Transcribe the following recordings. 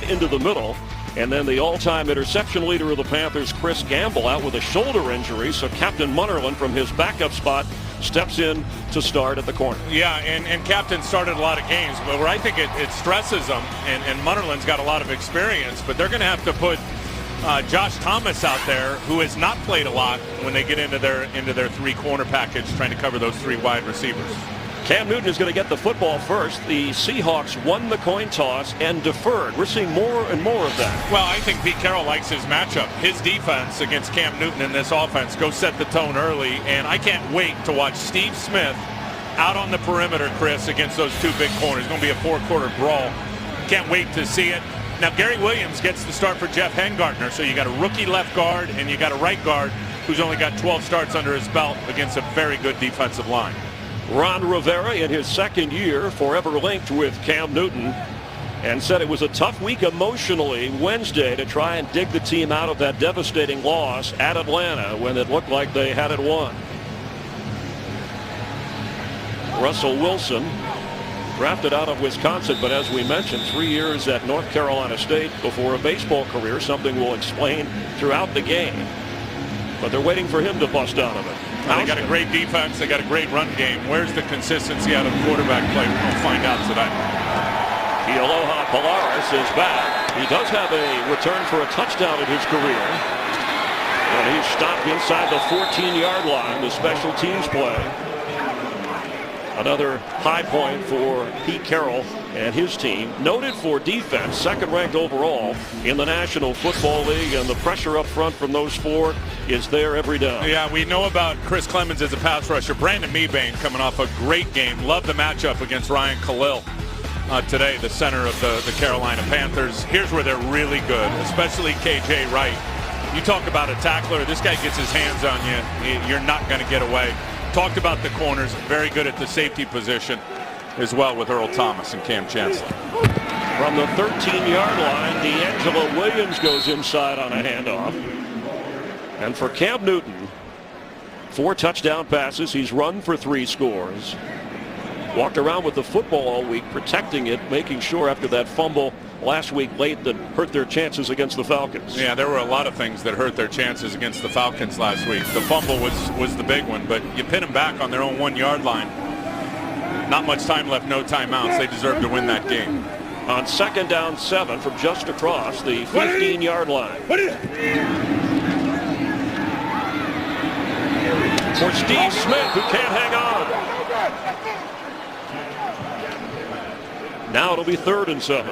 outside into the middle. And then the all-time interception leader of the Panthers, Chris Gamble, out with a shoulder injury. So Captain Munnerlyn from his backup spot steps in to start at the corner. Yeah, and Captain started a lot of games, but where I think it stresses them, and Munnerlyn's got a lot of experience, but they're going to have to put Josh Thomas out there, who has not played a lot when they get into their three-corner package, trying to cover those three wide receivers. Cam Newton is going to get the football first. The Seahawks won the coin toss and deferred. We're seeing more and more of that. Well, I think Pete Carroll likes his matchup. His defense against Cam Newton in this offense go set the tone early, and I can't wait to watch Steve Smith out on the perimeter, Chris, against those two big corners. It's going to be a four-quarter brawl. Can't wait to see it. Now, Gary Williams gets the start for Jeff Hengartner, so you got a rookie left guard and you got a right guard who's only got 12 starts under his belt against a very good defensive line. Ron Rivera, in his second year, forever linked with Cam Newton, and said it was a tough week emotionally Wednesday to try and dig the team out of that devastating loss at Atlanta when it looked like they had it won. Russell Wilson, drafted out of Wisconsin, but as we mentioned, 3 years at North Carolina State before a baseball career, something we'll explain throughout the game. But they're waiting for him to bust out of it. They got a great defense. They got a great run game. Where's the consistency out of quarterback play? We'll find out tonight. Aloha Polaris is back. He does have a return for a touchdown in his career. And he's stopped inside the 14-yard line. The special teams play. Another high point for Pete Carroll and his team. Noted for defense, second ranked overall in the National Football League, and the pressure up front from those four is there every down. Yeah, we know about Chris Clemens as a pass rusher. Brandon Mebane coming off a great game. Love the matchup against Ryan Khalil today, the center of the Carolina Panthers. Here's where they're really good, especially KJ Wright. You talk about a tackler. This guy gets his hands on you. You're not going to get away. Talked about the corners, very good at the safety position as well with Earl Thomas and Cam Chancellor. From the 13-yard line, D'Angelo Williams goes inside on a handoff. And for Cam Newton, 4 touchdown passes. He's run for 3 scores. Walked around with the football all week, protecting it, making sure after that fumble last week late that hurt their chances against the Falcons. Yeah, there were a lot of things that hurt their chances against the Falcons last week. The fumble was the big one, but you pin them back on their own 1-yard line. Not much time left, no timeouts. They deserve to win that game. On 2nd down 7 from just across the 15-yard line. For Steve Smith, who can't hang on. Now it'll be 3rd and 7.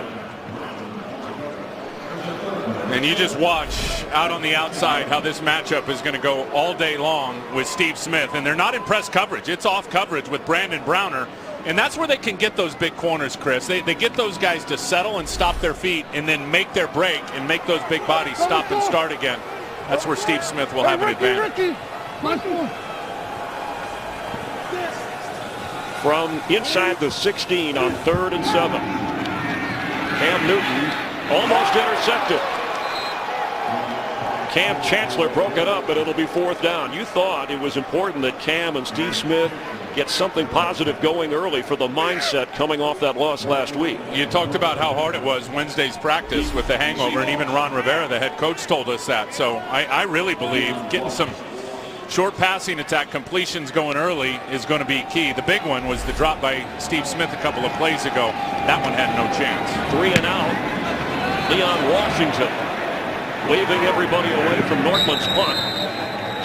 And you just watch out on the outside how this matchup is going to go all day long with Steve Smith. And they're not in press coverage. It's off coverage with Brandon Browner. And that's where they can get those big corners, Chris. They get those guys to settle and stop their feet and then make their break and make those big bodies stop and start again. That's where Steve Smith will have an advantage. From inside the 16 on 3rd and 7. Cam Newton almost intercepted. Cam Chancellor broke it up, but it'll be 4th down. You thought it was important that Cam and Steve Smith get something positive going early for the mindset coming off that loss last week. You talked about how hard it was Wednesday's practice with the hangover, and even Ron Rivera, the head coach, told us that. So I really believe getting some short passing attack completions going early is going to be key. The big one was the drop by Steve Smith a couple of plays ago. That one had no chance. 3 and out. Leon Washington waving everybody away from Northland's punt.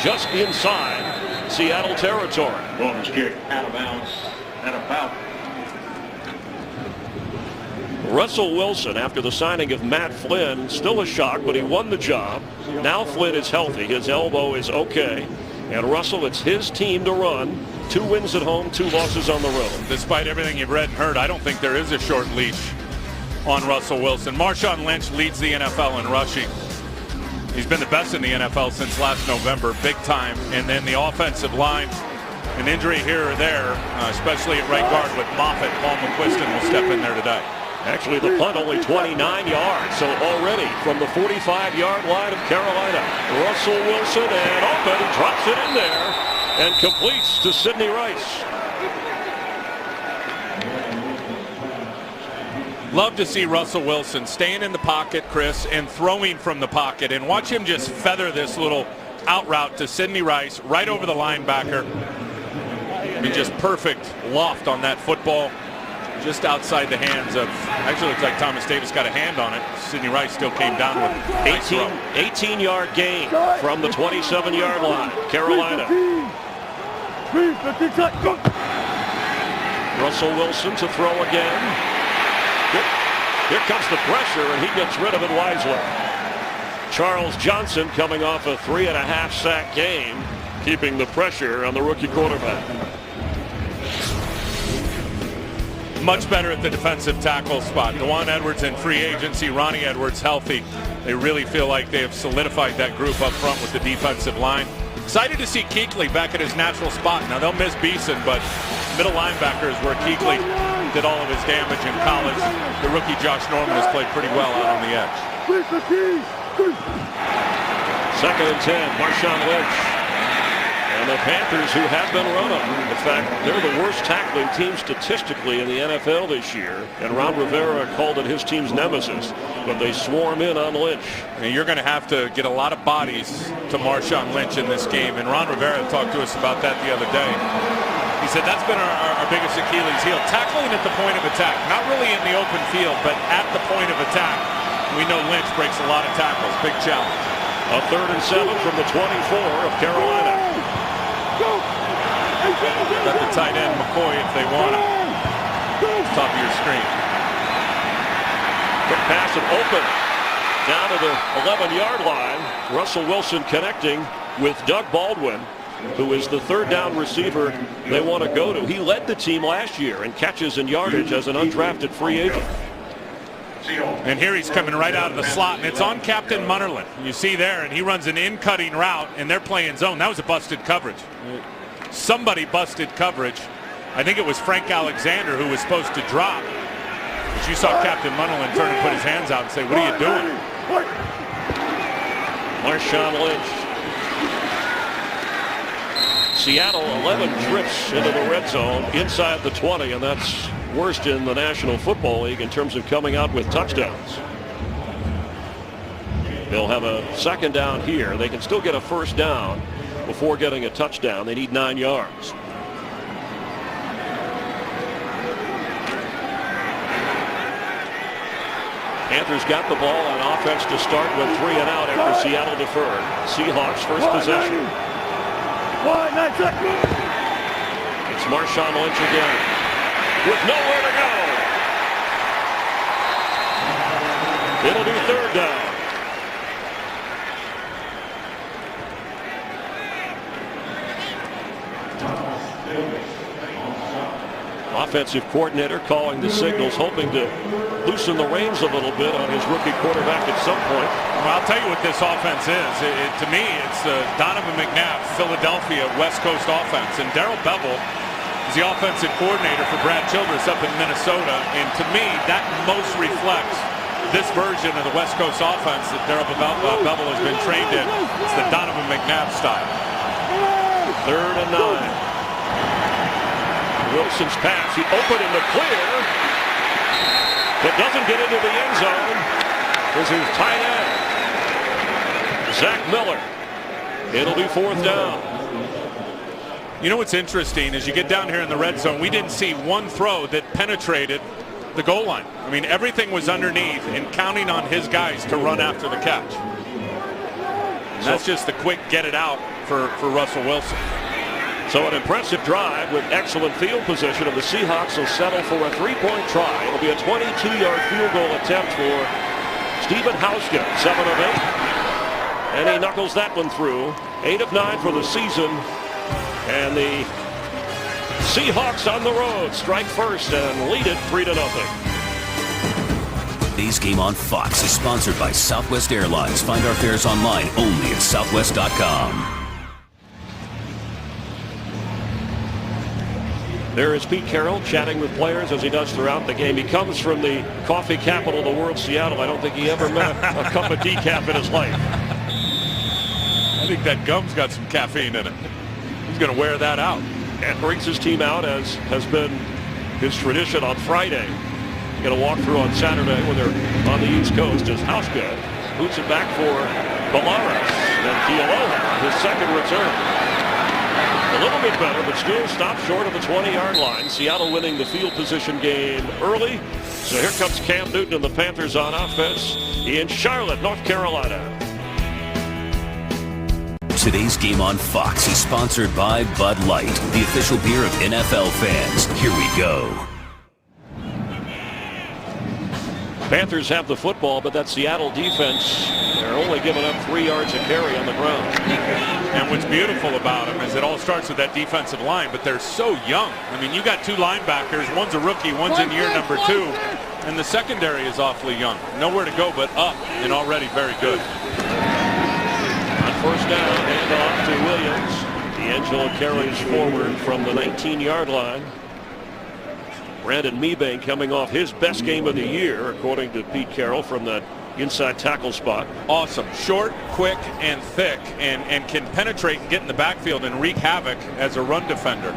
Just inside Seattle territory. Bonus kick out of bounds at about. Russell Wilson, after the signing of Matt Flynn, still a shock, but he won the job. Now Flynn is healthy. His elbow is okay. And Russell, it's his team to run. 2 wins at home, 2 losses on the road. Despite everything you've read and heard, I don't think there is a short leash on Russell Wilson. Marshawn Lynch leads the NFL in rushing. He's been the best in the NFL since last November, big time. And then the offensive line, an injury here or there, especially at right guard with Moffitt. Paul McQuiston will step in there today. Actually, the punt only 29 yards, so already from the 45-yard line of Carolina, Russell Wilson, and open, drops it in there and completes to Sidney Rice. Love to see Russell Wilson staying in the pocket, Chris, and throwing from the pocket, and watch him just feather this little out route to Sidney Rice right over the linebacker. I mean, just perfect loft on that football, just outside the hands of, actually looks like Thomas Davis got a hand on it. Sidney Rice still came down with 18-yard gain from the 27-yard line. Carolina. Russell Wilson to throw again. Here comes the pressure, and he gets rid of it wisely. Charles Johnson coming off a 3.5-sack game, keeping the pressure on the rookie quarterback. Much better at the defensive tackle spot. Dewan Edwards in free agency, Ronnie Edwards healthy. They really feel like they have solidified that group up front with the defensive line. Excited to see Kuechly back at his natural spot. Now they'll miss Beeson, but middle linebacker is where Kuechly did all of his damage in college. The rookie Josh Norman has played pretty well out on the edge. 2nd and 10, Marshawn Lynch. And the Panthers, who have been run on. In fact, they're the worst tackling team statistically in the NFL this year. And Ron Rivera called it his team's nemesis. But they swarm in on Lynch. And you're going to have to get a lot of bodies to Marshawn Lynch in this game. And Ron Rivera talked to us about that the other day. He said that's been our biggest Achilles heel. Tackling at the point of attack. Not really in the open field, but at the point of attack. We know Lynch breaks a lot of tackles. Big challenge. A 3rd and 7 from the 24 of Carolina. Got the tight end McCoy if they want him. Top of your screen. Quick pass and open. Down to the 11-yard line. Russell Wilson connecting with Doug Baldwin, who is the 3rd down receiver they want to go to. He led the team last year in catches and yardage as an undrafted free agent. And here he's coming right out of the slot, and it's on Captain Munnerlyn. You see there, and he runs an in-cutting route, and they're playing zone. That was a busted coverage. Somebody busted coverage. I think it was Frank Alexander who was supposed to drop. But you saw Captain Munnerlyn turn and put his hands out and say, "What are you doing?" Marshawn Lynch. Seattle 11 trips into the red zone inside the 20, and that's worst in the National Football League in terms of coming out with touchdowns. They'll have a 2nd down here. They can still get a 1st down before getting a touchdown. They need 9 yards. Panthers got the ball on offense to start with 3 and out after Seattle deferred. Seahawks first possession. It's Marshawn Lynch again with nowhere to go. It'll be 3rd down. Offensive coordinator calling the signals, hoping to loosen the reins a little bit on his rookie quarterback at some point. Well, I'll tell you what this offense is. To me, it's Donovan McNabb, Philadelphia West Coast offense. And Darrell Bevell is the offensive coordinator for Brad Childress up in Minnesota. And to me, that most reflects this version of the West Coast offense that Darrell Bevell has been trained in. It's the Donovan McNabb style. 3rd and 9. Wilson's pass, he opened in the clear, but doesn't get into the end zone. This is tight end Zach Miller. It'll be 4th down. You know what's interesting is you get down here in the red zone, we didn't see one throw that penetrated the goal line. I mean, everything was underneath and counting on his guys to run after the catch. And that's just the quick get it out for Russell Wilson. So an impressive drive with excellent field position, and the Seahawks will settle for a 3-point try. It'll be a 22-yard field goal attempt for Stephen Hauschka, 7 of 8. And he knuckles that one through. 8 of 9 for the season. And the Seahawks on the road strike first and lead it 3-0. Today's game on Fox is sponsored by Southwest Airlines. Find our fares online only at southwest.com. There is Pete Carroll chatting with players as he does throughout the game. He comes from the coffee capital of the world, Seattle. I don't think he ever met a cup of decaf in his life. I think that gum's got some caffeine in it. He's going to wear that out. And brings his team out, as has been his tradition on Friday. Going to walk through on Saturday when they're on the East Coast as Housegood boots it back for Bolaris. And Kealoha, his second return. A little bit better, but still stopped short of the 20-yard line. Seattle winning the field position game early. So here comes Cam Newton and the Panthers on offense in Charlotte, North Carolina. Today's game on Fox is sponsored by Bud Light, the official beer of NFL fans. Here we go. Panthers have the football, but that Seattle defense, they're only giving up 3 yards a carry on the ground. And what's beautiful about them is it all starts with that defensive line, but they're so young. I mean, you got 2 linebackers, one's a rookie, one's in year number 2, and the secondary is awfully young. Nowhere to go but up, and already very good. On first down, hand off to Williams. D'Angelo carries forward from the 19-yard line. Brandon Mebane coming off his best game of the year, according to Pete Carroll, from that inside tackle spot. Awesome. Short, quick, and thick, and can penetrate and get in the backfield and wreak havoc as a run defender.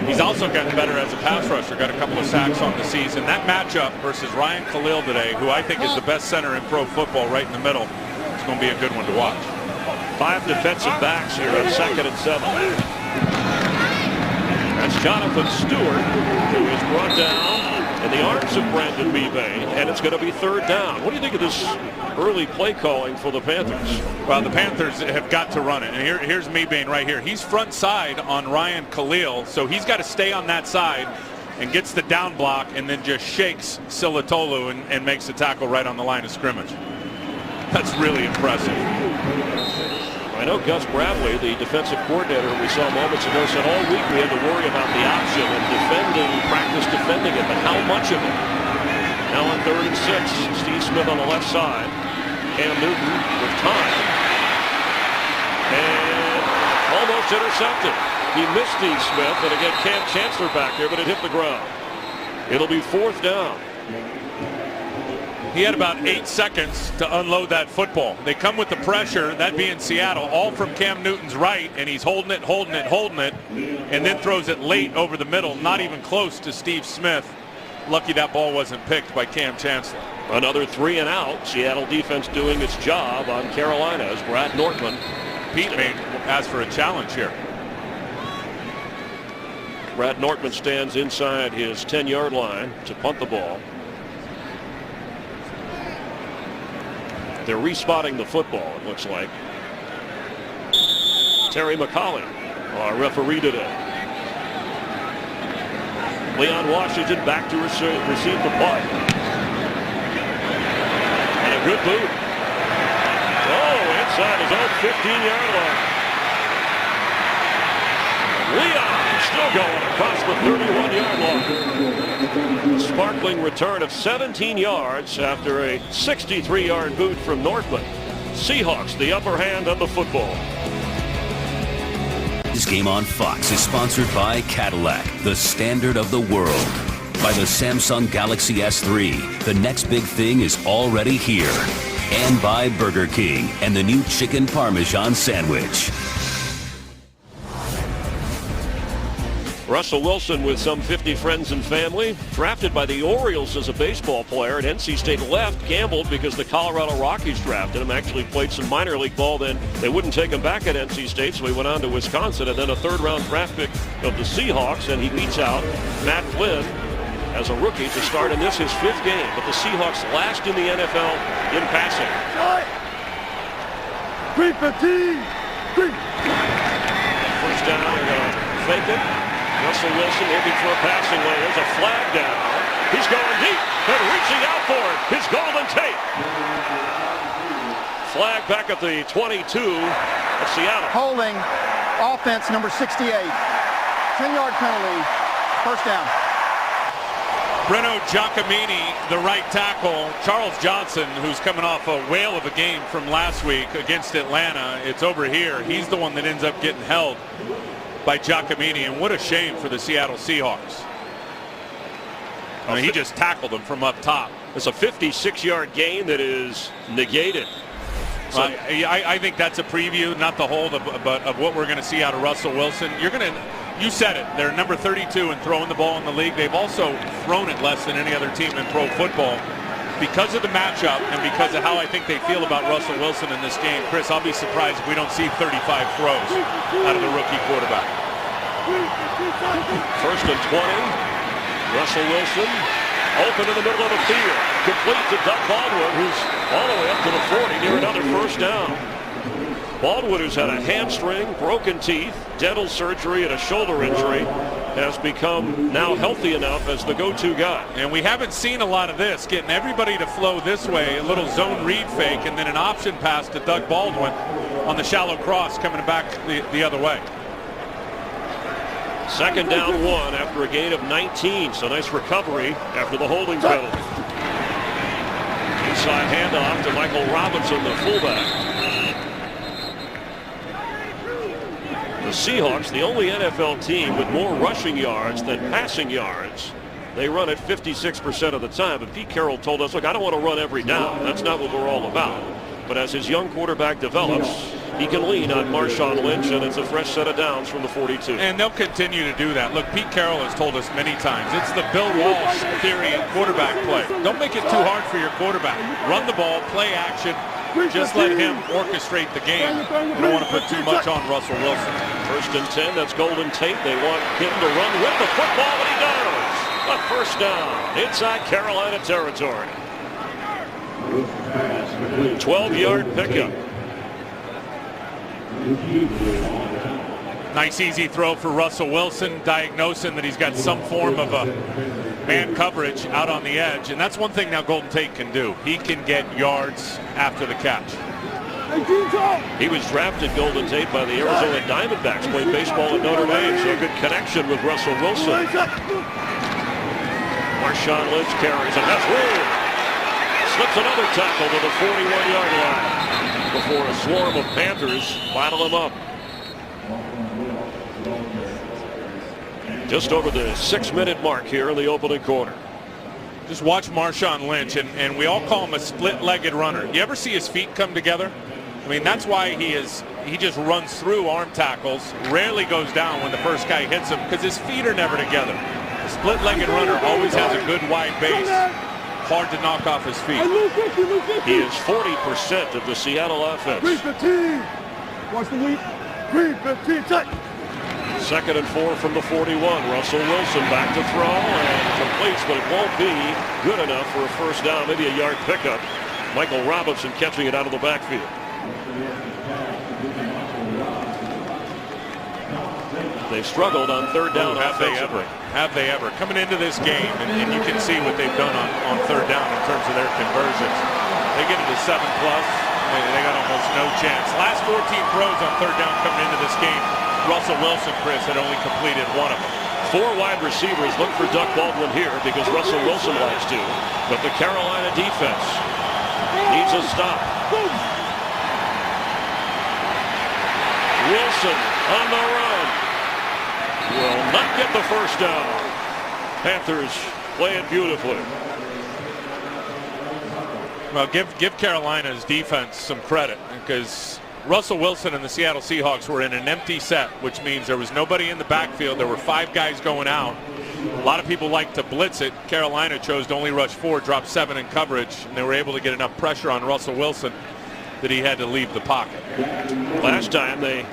He's also gotten better as a pass rusher, got a couple of sacks on the season. That matchup versus Ryan Khalil today, who I think is the best center in pro football right in the middle, is going to be a good one to watch. 5 defensive backs here on 2nd and 7. That's Jonathan Stewart, who is brought down in the arms of Brandon Mebane, and it's going to be 3rd down. What do you think of this early play calling for the Panthers? Well, the Panthers have got to run it, and here's Mebane right here. He's front side on Ryan Khalil, so he's got to stay on that side and gets the down block and then just shakes Silatolu and makes the tackle right on the line of scrimmage. That's really impressive. I know Gus Bradley, the defensive coordinator we saw moments ago, said all week we had to worry about the option and practice defending it, but how much of it? Now on 3rd and 6, Steve Smith on the left side. Cam Newton with time. And almost intercepted. He missed Steve Smith, and again Cam Chancellor back there, but it hit the ground. It'll be 4th down. He had about 8 seconds to unload that football. They come with the pressure, that being Seattle, all from Cam Newton's right, and he's holding it, and then throws it late over the middle, not even close to Steve Smith. Lucky that ball wasn't picked by Cam Chancellor. Another 3 and out. Seattle defense doing its job on Carolina as Brad Nortman. Pete may ask for a challenge here. Brad Nortman stands inside his 10-yard line to punt the ball. They're respotting the football, it looks like. Terry McCauley, our referee today. Leon Washington back to receive the punt. And a good boot. Oh, inside his own 15-yard line. Leon still going across the 31-yard line. A sparkling return of 17 yards after a 63-yard boot from Northman. Seahawks the upper hand on the football. This game on Fox is sponsored by Cadillac, the standard of the world. By the Samsung Galaxy S3, the next big thing is already here. And by Burger King and the new Chicken Parmesan Sandwich. Russell Wilson with some 50 friends and family. Drafted by the Orioles as a baseball player at NC State, left, gambled because the Colorado Rockies drafted him. Actually played some minor league ball, then they wouldn't take him back at NC State, so he went on to Wisconsin, and then a 3rd-round draft pick of the Seahawks, and he beats out Matt Flynn as a rookie to start in this, his 5th game. But the Seahawks last in the NFL in passing. 315! First down, they're going to fake it. Russell Wilson looking for a passing lane. There's a flag down. He's going deep and reaching out for it. His Golden Tate. Flag back at the 22 of Seattle. Holding offense number 68. 10-yard penalty. First down. Breno Giacomini, the right tackle. Charles Johnson, who's coming off a whale of a game from last week against Atlanta. It's over here. He's the one that ends up getting held by Giacomini, and what a shame for the Seattle Seahawks. I mean, he just tackled him from up top. It's a 56-yard gain that is negated. So I think that's a preview, not the hold, but of what we're going to see out of Russell Wilson. You're going You said it. They're number 32 in throwing the ball in the league. They've also thrown it less than any other team in pro football. Because of the matchup and because of how I think they feel about Russell Wilson in this game, Chris, I'll be surprised if we don't see 35 throws out of the rookie quarterback. 1st and 20. Russell Wilson open in the middle of the field. Complete to Doug Baldwin, who's all the way up to the 40 near another first down. Baldwin, who's had a hamstring, broken teeth, dental surgery, and a shoulder injury, has become now healthy enough as the go-to guy. And we haven't seen a lot of this, getting everybody to flow this way, a little zone read fake, and then an option pass to Doug Baldwin on the shallow cross coming back the other way. 2nd down 1 after a gain of 19, so nice recovery after the holding penalty. Inside handoff to Michael Robinson, the fullback. The Seahawks, the only NFL team with more rushing yards than passing yards. They run it 56% of the time. But Pete Carroll told us, look, I don't want to run every down. That's not what we're all about. But as his young quarterback develops, he can lean on Marshawn Lynch, and it's a fresh set of downs from the 42. And they'll continue to do that. Look, Pete Carroll has told us many times, it's the Bill Walsh theory in quarterback play. Don't make it too hard for your quarterback. Run the ball, play action. Just let him orchestrate the game. You don't want to put too much on Russell Wilson. 1st and 10, that's Golden Tate. They want him to run with the football, and he does. A first down inside Carolina territory. 12-yard pickup. Nice easy throw for Russell Wilson, diagnosing that he's got some form of a man coverage out on the edge. And that's one thing now Golden Tate can do. He can get yards after the catch. He was drafted, Golden Tate, by the Arizona Diamondbacks. Played baseball at Notre Dame, so a good connection with Russell Wilson. Marshawn Lynch carries, and that's Wood. Slips another tackle to the 41-yard line before a swarm of Panthers bottle him up. Just over the 6-minute mark here in the opening quarter. Just watch Marshawn Lynch, and we all call him a split-legged runner. You ever see his feet come together? I mean, that's why he just runs through arm tackles, rarely goes down when the first guy hits him because his feet are never together. The split-legged runner always has a good wide base, hard to knock off his feet. He is 40% of the Seattle offense. 315. Watch the lead. 315. Check. 2nd and 4 from the 41. Russell Wilson back to throw and completes, but it won't be good enough for a first down, maybe a yard pickup. Michael Robinson catching it out of the backfield. They've struggled on 3rd down. Have they ever? Coming into this game, and you can see what they've done on 3rd down in terms of their conversions. They get it to 7+. They got almost no chance. Last 14 throws on 3rd down coming into this game. Russell Wilson, Chris, had only completed one of them. 4 wide receivers look for Doug Baldwin here because Russell Wilson likes to. But the Carolina defense needs a stop. Wilson on the run. Will not get the first down. Panthers play it beautifully. Well, give Carolina's defense some credit because Russell Wilson and the Seattle Seahawks were in an empty set, which means there was nobody in the backfield. There were 5 guys going out. A lot of people like to blitz it. Carolina chose to only rush 4, drop 7 in coverage, and they were able to get enough pressure on Russell Wilson that he had to leave the pocket. Last time they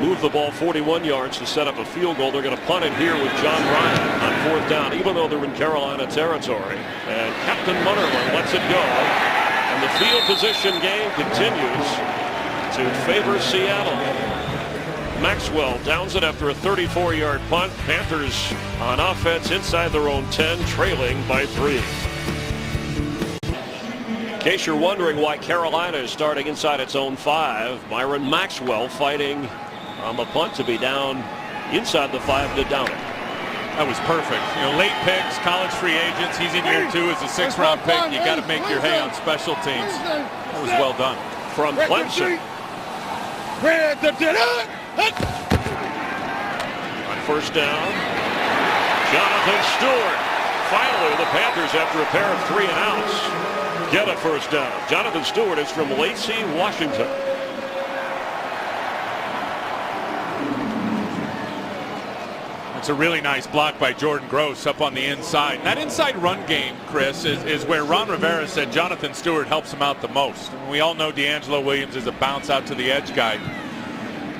moved the ball 41 yards to set up a field goal. They're going to punt it here with John Ryan on 4th down, even though they're in Carolina territory. And Captain Munnerlyn lets it go. And the field position game continues to favor Seattle. Maxwell downs it after a 34-yard punt. Panthers on offense inside their own 10, trailing by 3. In case you're wondering why Carolina is starting inside its own 5, Myron Maxwell fighting on the punt to be down inside the 5 to down it. That was perfect. You know, late picks, college free agents. He's in year 2 as a 6th-round pick. You got to make your hay on special teams. That was well done. From Clemson. On 1st down, Jonathan Stewart. Finally, the Panthers, after a pair of 3 and outs, get a first down. Jonathan Stewart is from Lacey, Washington. It's a really nice block by Jordan Gross up on the inside. And that inside run game, Chris, is where Ron Rivera said Jonathan Stewart helps him out the most. And we all know D'Angelo Williams is a bounce out to the edge guy.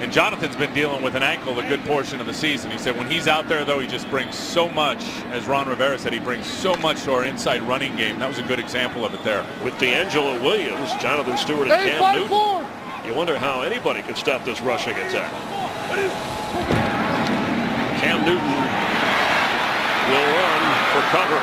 And Jonathan's been dealing with an ankle a good portion of the season. He said when he's out there, though, he just brings so much. As Ron Rivera said, he brings so much to our inside running game. That was a good example of it there. With D'Angelo Williams, Jonathan Stewart, and Cam Newton, you wonder how anybody can stop this rushing attack. Cam Newton will run for cover.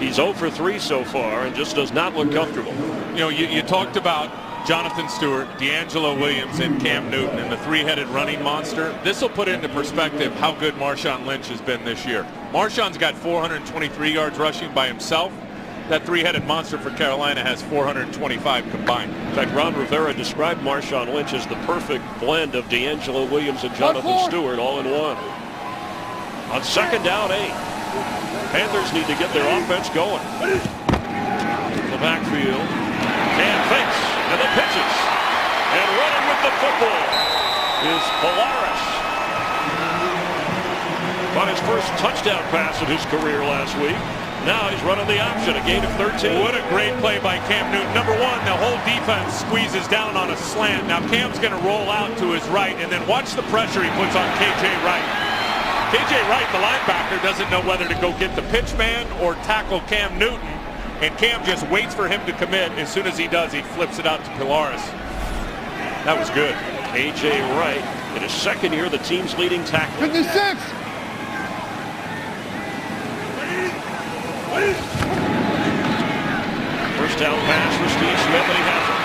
He's 0 for 3 so far and just does not look comfortable. You know, you talked about Jonathan Stewart, D'Angelo Williams, and Cam Newton and the three-headed running monster. This will put into perspective how good Marshawn Lynch has been this year. Marshawn's got 423 yards rushing by himself. That three-headed monster for Carolina has 425 combined. In fact, Ron Rivera described Marshawn Lynch as the perfect blend of D'Angelo Williams and Jonathan Stewart all in one. On 2nd down 8, Panthers need to get their offense going. The backfield. Cam fakes and the pitches. And running with the football is Polaris. On his first touchdown pass of his career last week. Now he's running the option, a gain of 13. What a great play by Cam Newton. Number one, the whole defense squeezes down on a slant. Now Cam's going to roll out to his right, and then watch the pressure he puts on KJ Wright. KJ Wright, the linebacker, doesn't know whether to go get the pitch man or tackle Cam Newton, and Cam just waits for him to commit. As soon as he does, he flips it out to Polaris. That was good. KJ Wright, in his second year, the team's leading tackler. 56. First down pass for Steve Smith, and he has it.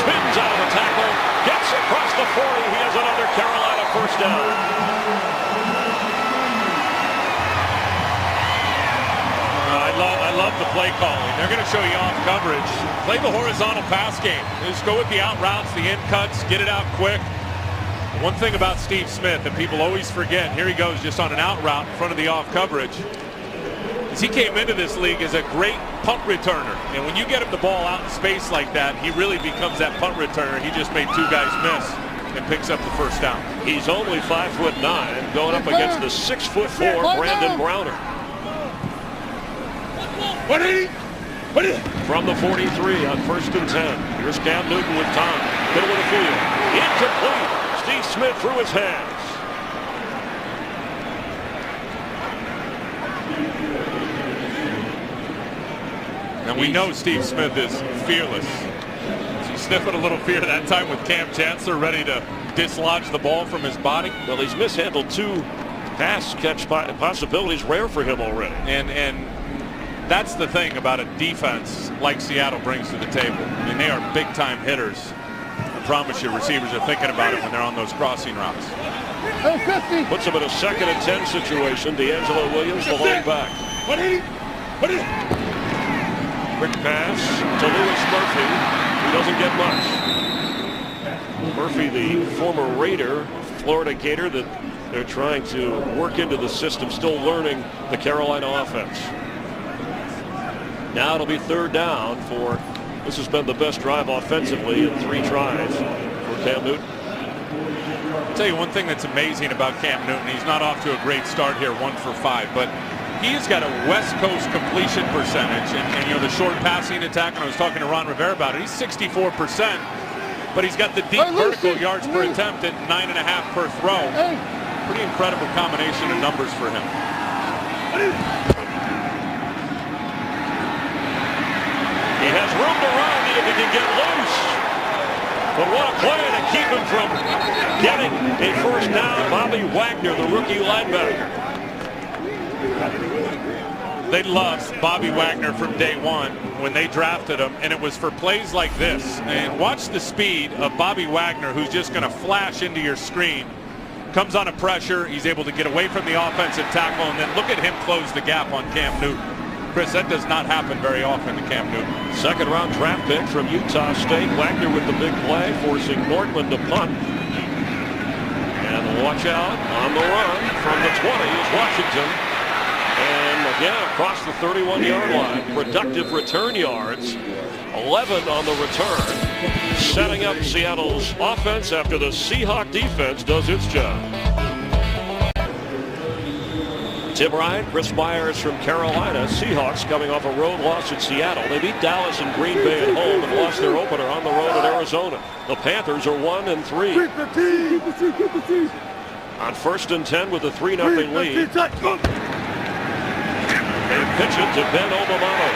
Spins out of the tackle, gets across the 40. He has another Carolina first down. I love the play calling. They're going to show you off coverage. Play the horizontal pass game. Just go with the out routes, the in cuts, get it out quick. One thing about Steve Smith that people always forget, here he goes just on an out route in front of the off coverage. He came into this league as a great punt returner, and when you get him the ball out in space like that, he really becomes that punt returner. He just made 2 guys miss and picks up the first down. He's only 5'9", going up against the 6'4" Brandon Browner. From the 43 on 1st and 10. Here's Cam Newton with time. Middle of the field. Incomplete. Steve Smith through his hands. And we know Steve Smith is fearless. He's sniffing a little fear that time with Cam Chancellor, ready to dislodge the ball from his body. Well, he's mishandled 2 pass catch possibilities, rare for him already. And that's the thing about a defense like Seattle brings to the table. I mean, they are big-time hitters. I promise you, receivers are thinking about it when they're on those crossing routes. Puts him in a 2nd and 10 situation. D'Angelo Williams, the long back. Quick pass to Lewis Murphy. He doesn't get much. Murphy, the former Raider, Florida Gator that they're trying to work into the system, still learning the Carolina offense. Now it'll be 3rd down for, this has been the best drive offensively in 3 tries for Cam Newton. I'll tell you one thing that's amazing about Cam Newton. He's not off to a great start here, 1 for 5, but he's got a West Coast completion percentage, and you know, the short passing attack, and I was talking to Ron Rivera about it, he's 64%, but he's got the deep vertical yards per attempt at 9.5 per throw. Pretty incredible combination of numbers for him. He has room to run if he can get loose. But what a play to keep him from getting a first down. Bobby Wagner, the rookie linebacker. They loved Bobby Wagner from day one when they drafted him, and it was for plays like this. And watch the speed of Bobby Wagner, who's just going to flash into your screen. Comes on a pressure, he's able to get away from the offensive tackle, and then look at him close the gap on Cam Newton. Chris, that does not happen very often to Cam Newton. 2nd round draft pick from Utah State. Wagner with the big play, forcing Nortman to punt. And watch out on the run from the 20 is Washington. And again, across the 31-yard line. Productive return yards 11 on the return. Setting up Seattle's offense after the Seahawks defense does its job. Tim Ryan, Chris Myers from Carolina. Seahawks coming off a road loss at Seattle. They beat Dallas and Green Bay at home and lost their opener on the road at Arizona. The Panthers are 1-3. On 1st and 10 with a 3-0 lead. They pitch it to Ben Obamano.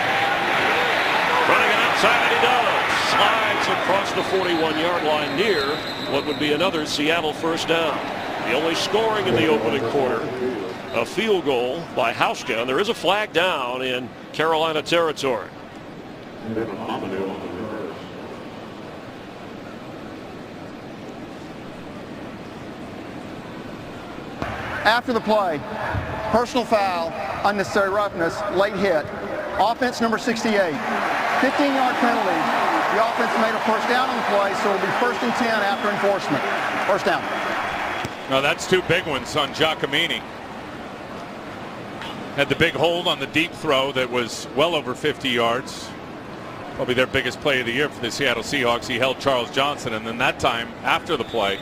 Running it outside, and he does. Slides across the 41-yard line near what would be another Seattle first down. The only scoring in the opening quarter. A field goal by Hauska, and there is a flag down in Carolina territory. After the play, personal foul, unnecessary roughness, late hit. Offense number 68. 15-yard penalty. The offense made a first down on the play, so it'll be 1st and 10 after enforcement. First down. No, that's 2 big ones on Giacomini. Had the big hold on the deep throw that was well over 50 yards. Probably their biggest play of the year for the Seattle Seahawks. He held Charles Johnson, and then that time after the play.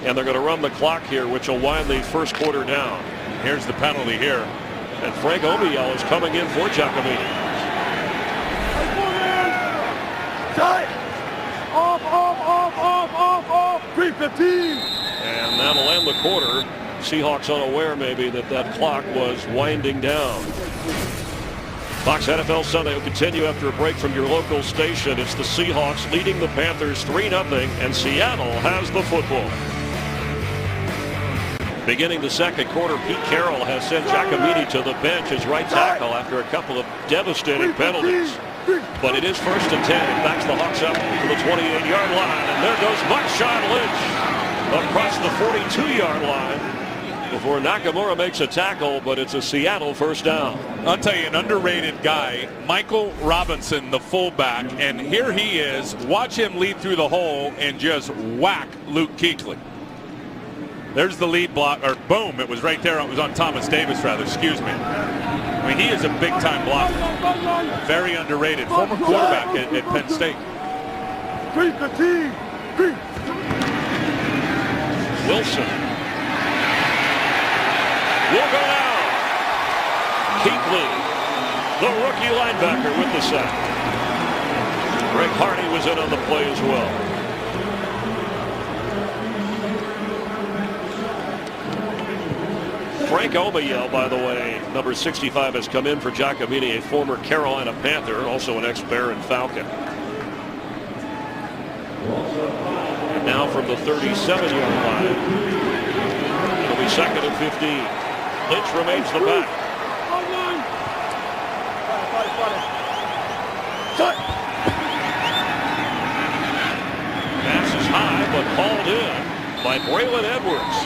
And they're going to run the clock here, which will wind the first quarter down. Here's the penalty here. And Frank Obiel is coming in for Giacomini. Off. 3:15. And that'll end the quarter. Seahawks unaware maybe that clock was winding down. Fox NFL Sunday will continue after a break from your local station. It's the Seahawks leading the Panthers 3-0, and Seattle has the football. Beginning the second quarter, Pete Carroll has sent Giacomini to the bench as right tackle after a couple of devastating penalties. But it is 1st and 10. It backs the Hawks up to the 28-yard line, and there goes Marshawn Lynch across the 42-yard line before Nakamura makes a tackle, but it's a Seattle first down. I'll tell you, an underrated guy, Michael Robinson, the fullback, and here he is. Watch him lead through the hole and just whack Luke Kuechly. There's the lead block, or boom, it was right there. It was on Thomas Davis, rather, excuse me. I mean, he is a big-time blocker. Very underrated. Former quarterback at Penn State. 3:15. Wilson will go down. Kuechly, the rookie linebacker, with the sack. Greg Hardy was in on the play as well. Frank Obiel, by the way, number 65, has come in for Giacomini, a former Carolina Panther, also an ex-Baron Falcon. And now from the 37-yard line, it'll be 2nd and 15. Lynch remains the back. Pass is high, but hauled in by Braylon Edwards.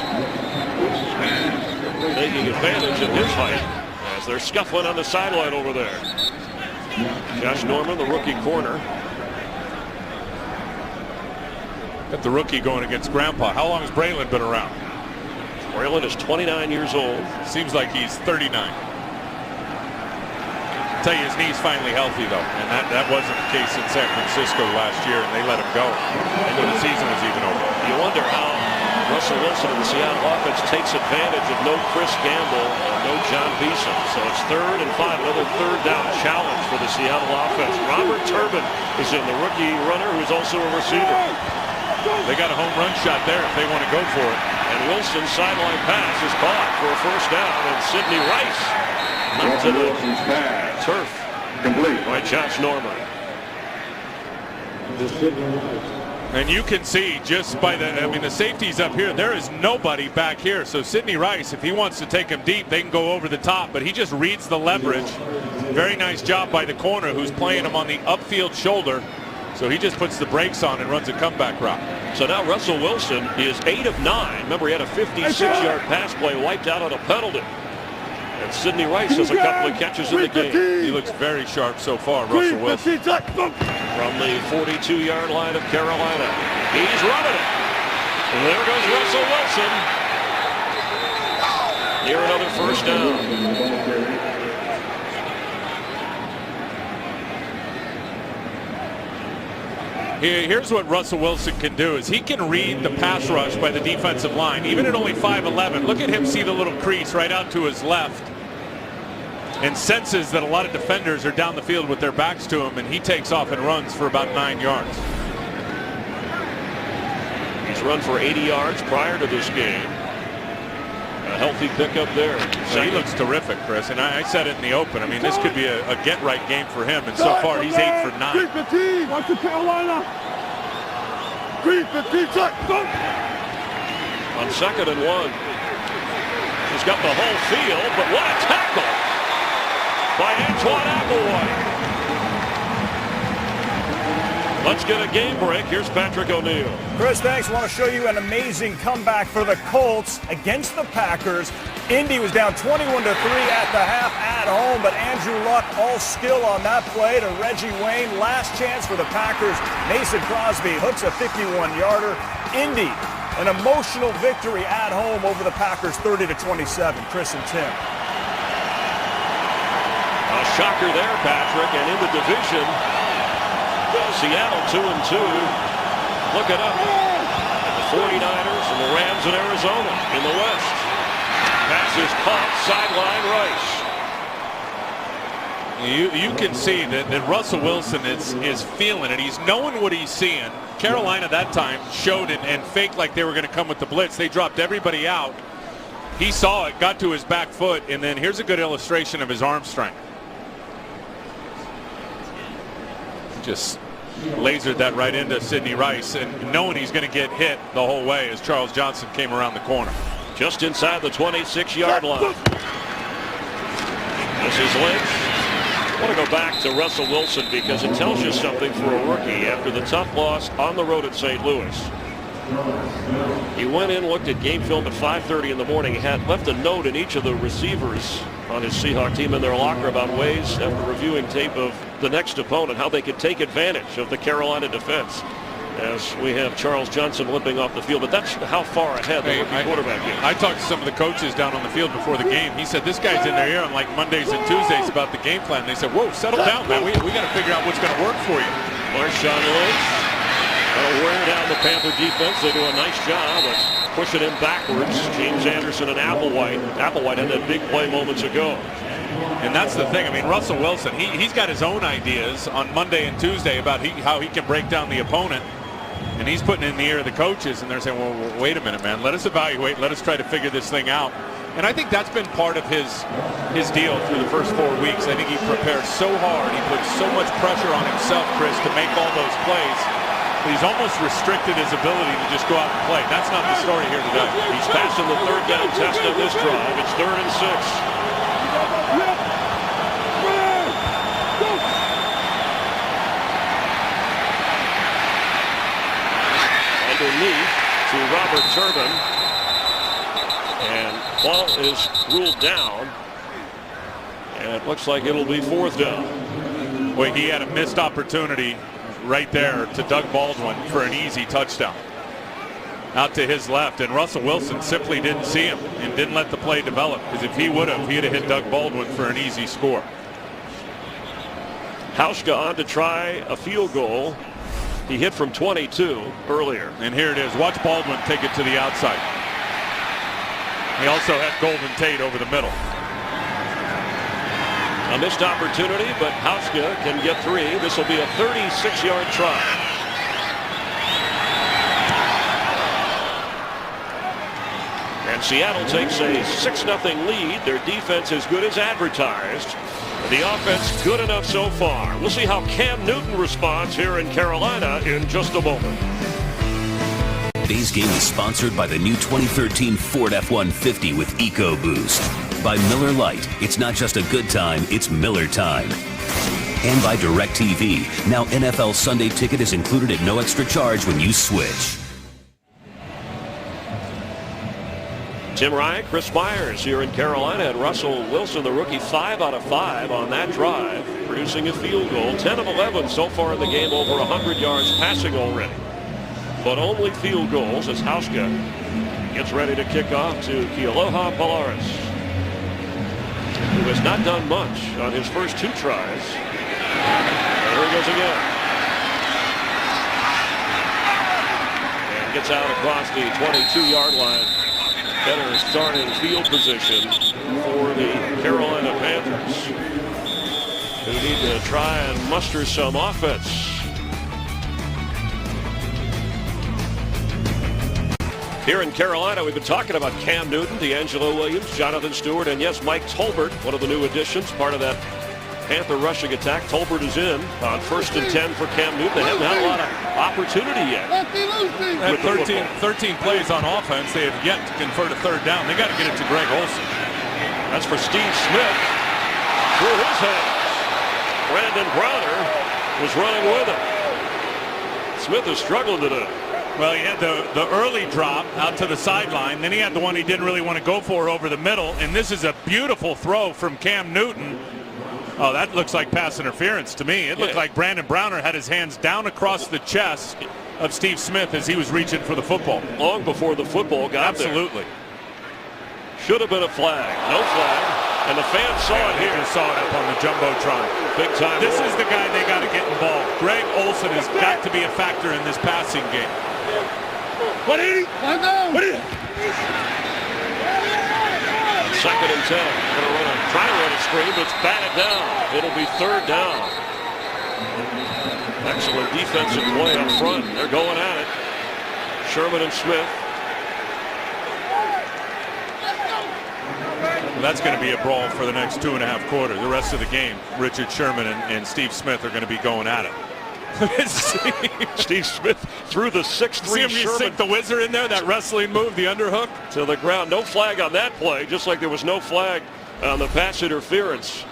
Taking advantage of his height as they're scuffling on the sideline over there. Josh Norman, the rookie corner. Got the rookie going against Grandpa. How long has Braylon been around? Braylon is 29 years old. Seems like he's 39. I'll tell you, his knee's finally healthy, though. And that wasn't the case in San Francisco last year, and they let him go before the season was even over. You wonder how Russell Wilson and the Seattle offense takes advantage of no Chris Gamble and no John Beeson. So it's 3rd and 5, another third down challenge for the Seattle offense. Robert Turbin is in, the rookie runner who's also a receiver. They got a home run shot there if they want to go for it. And Wilson's sideline pass is caught for a first down, and Sidney Rice knocked to the turf by Josh Norman. And you can see just by the safety's up here. There is nobody back here. So Sidney Rice, if he wants to take him deep, they can go over the top. But he just reads the leverage. Very nice job by the corner who's playing him on the upfield shoulder. So he just puts the brakes on and runs a comeback route. So now Russell Wilson is 8 of 9. Remember, he had a 56-yard pass play wiped out on a penalty. And Sidney Rice has a couple of catches in the game. He looks very sharp so far, Russell Wilson. From the 42-yard line of Carolina. He's running it. And there goes Russell Wilson. Near another first down. Here's what Russell Wilson can do is he can read the pass rush by the defensive line, even at only 5'11". Look at him see the little crease right out to his left and senses that a lot of defenders are down the field with their backs to him, and he takes off and runs for about 9 yards. He's run for 80 yards prior to this game. A healthy pickup there. So he looks terrific, Chris, and I said it in the open. I mean, this could be a get-right game for him, and so far he's 8 for 9. 3-15. Watch the Carolina. 3-15. Go. On 2nd and 1. He's got the whole field, but what a tackle by Antoine Applewhite. Let's get a game break. Here's Patrick O'Neill. Chris, thanks. I want to show you an amazing comeback for the Colts against the Packers. Indy was down 21-3 at the half at home, but Andrew Luck, all skill on that play to Reggie Wayne. Last chance for the Packers. Mason Crosby hooks a 51-yarder. Indy, an emotional victory at home over the Packers, 30-27. Chris and Tim. A shocker there, Patrick, and in the division, Seattle 2-2. Look it up. The 49ers and the Rams in Arizona in the West. Pass is caught, sideline right. You can see that Russell Wilson is feeling it. He's knowing what he's seeing. Carolina that time showed it and faked like they were going to come with the blitz. They dropped everybody out. He saw it, got to his back foot, and then here's a good illustration of his arm strength. Just lasered that right into Sidney Rice, and knowing he's going to get hit the whole way as Charles Johnson came around the corner. Just inside the 26-yard line. This is Lynch. I want to go back to Russell Wilson because it tells you something for a rookie after the tough loss on the road at St. Louis. He went in, looked at game film at 5:30 in the morning. He had left a note in each of the receivers on his Seahawks team in their locker about ways, after reviewing tape of the next opponent, how they could take advantage of the Carolina defense. As we have Charles Johnson limping off the field, but that's how far ahead the rookie quarterback is. I talked to some of the coaches down on the field before the game. He said this guy's in their ear on like Mondays and Tuesdays about the game plan. They said, "Whoa, settle down, man. We got to figure out what's going to work for you." Marshawn Lynch will wear down the Panther defense. They do a nice job of pushing him backwards. James Anderson and Applewhite. Applewhite had that big play moments ago. And that's the thing. I mean, Russell Wilson, he's got his own ideas on Monday and Tuesday about how he can break down the opponent. And he's putting it in the ear of the coaches, and they're saying, well, wait a minute, man. Let us evaluate. Let us try to figure this thing out. And I think that's been part of his deal through the first 4 weeks. I think he prepares so hard. He puts so much pressure on himself, Chris, to make all those plays. But he's almost restricted his ability to just go out and play. That's not the story here today. He's passing the third down test of this drive. It's 3rd and 6. Underneath to Robert Turbin, and ball is ruled down, and it looks like it'll be 4th down. Well, he had a missed opportunity right there to Doug Baldwin for an easy touchdown out to his left, and Russell Wilson simply didn't see him and didn't let the play develop, because if he would have, he'd have hit Doug Baldwin for an easy score. Hauschka on to try a field goal. He hit from 22 earlier. And here it is. Watch Baldwin take it to the outside. He also had Golden Tate over the middle. A missed opportunity, but Hauschka can get 3. This will be a 36-yard try. And Seattle takes a 6-0 lead. Their defense as good as advertised. The offense good enough so far. We'll see how Cam Newton responds here in Carolina in just a moment. Today's game is sponsored by the new 2013 Ford F-150 with EcoBoost. By Miller Lite, it's not just a good time, it's Miller time. And by DirecTV, now NFL Sunday Ticket is included at no extra charge when you switch. Tim Ryan, Chris Myers here in Carolina, and Russell Wilson, the rookie, 5 out of 5 on that drive, producing a field goal. 10 of 11 so far in the game, over 100 yards passing already. But only field goals as Hauschka gets ready to kick off to Kealoha Polaris, who has not done much on his first 2 tries. And here he goes again. gets out across the 22-yard line. Better starting field position for the Carolina Panthers, who need to try and muster some offense. Here in Carolina, we've been talking about Cam Newton, D'Angelo Williams, Jonathan Stewart, and yes, Mike Tolbert, one of the new additions, part of that Panther rushing attack. Tolbert is in on 1st and 10 for Cam Newton. They haven't had a lot of opportunity yet. At 13 plays on offense, they have yet to convert a third down. They got to get it to Greg Olsen. That's for Steve Smith. Through his hands. Brandon Browner was running with him. Smith has struggled today. Well, he had the early drop out to the sideline. Then he had the one he didn't really want to go for over the middle. And this is a beautiful throw from Cam Newton. Oh, that looks like pass interference to me. It looked like Brandon Browner had his hands down across the chest of Steve Smith as he was reaching for the football. Long before the football got Absolutely. there. Should have been a flag. No flag. And the fans saw it here. They just saw it up on the Jumbotron. Big time. This is the guy they got to get involved. Greg Olsen has got to be a factor in this passing game. What is it? What is it? Second and 10. Try to run a screen, but it's batted down. It'll be third down. Excellent defensive play up front. They're going at it. Sherman and Smith. Well, that's going to be a brawl for the next 2.5 quarters. The rest of the game, Richard Sherman and Steve Smith are going to be going at it. Steve Smith threw the 6'3" See him Sherman. sink the whizzer in there, that wrestling move, the underhook. To the ground. No flag on that play, just like there was no flag on the pass interference.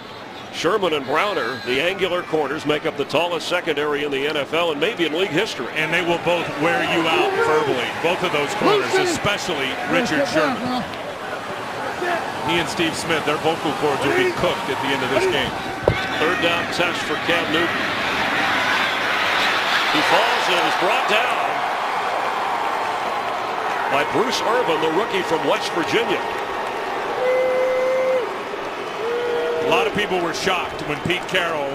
Sherman and Browner, the angular corners, make up the tallest secondary in the NFL and maybe in league history. And they will both wear you out verbally, both of those corners, especially Richard Sherman. He and Steve Smith, their vocal cords will be cooked at the end of this game. Third down test for Cam Newton. He falls and is brought down by Bruce Irvin, the rookie from West Virginia. A lot of people were shocked when Pete Carroll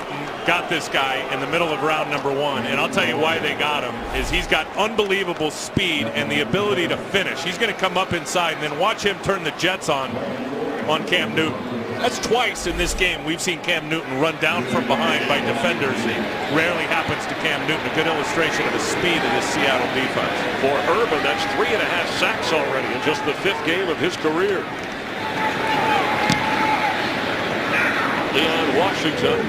got this guy in the middle of round number 1. And I'll tell you why they got him is he's got unbelievable speed and the ability to finish. He's going to come up inside and then watch him turn the jets on Cam Newton. That's twice in this game we've seen Cam Newton run down from behind by defenders. It rarely happens to Cam Newton. A good illustration of the speed of this Seattle defense. For Irvin, that's 3.5 sacks already in just the 5th game of his career. Leon Washington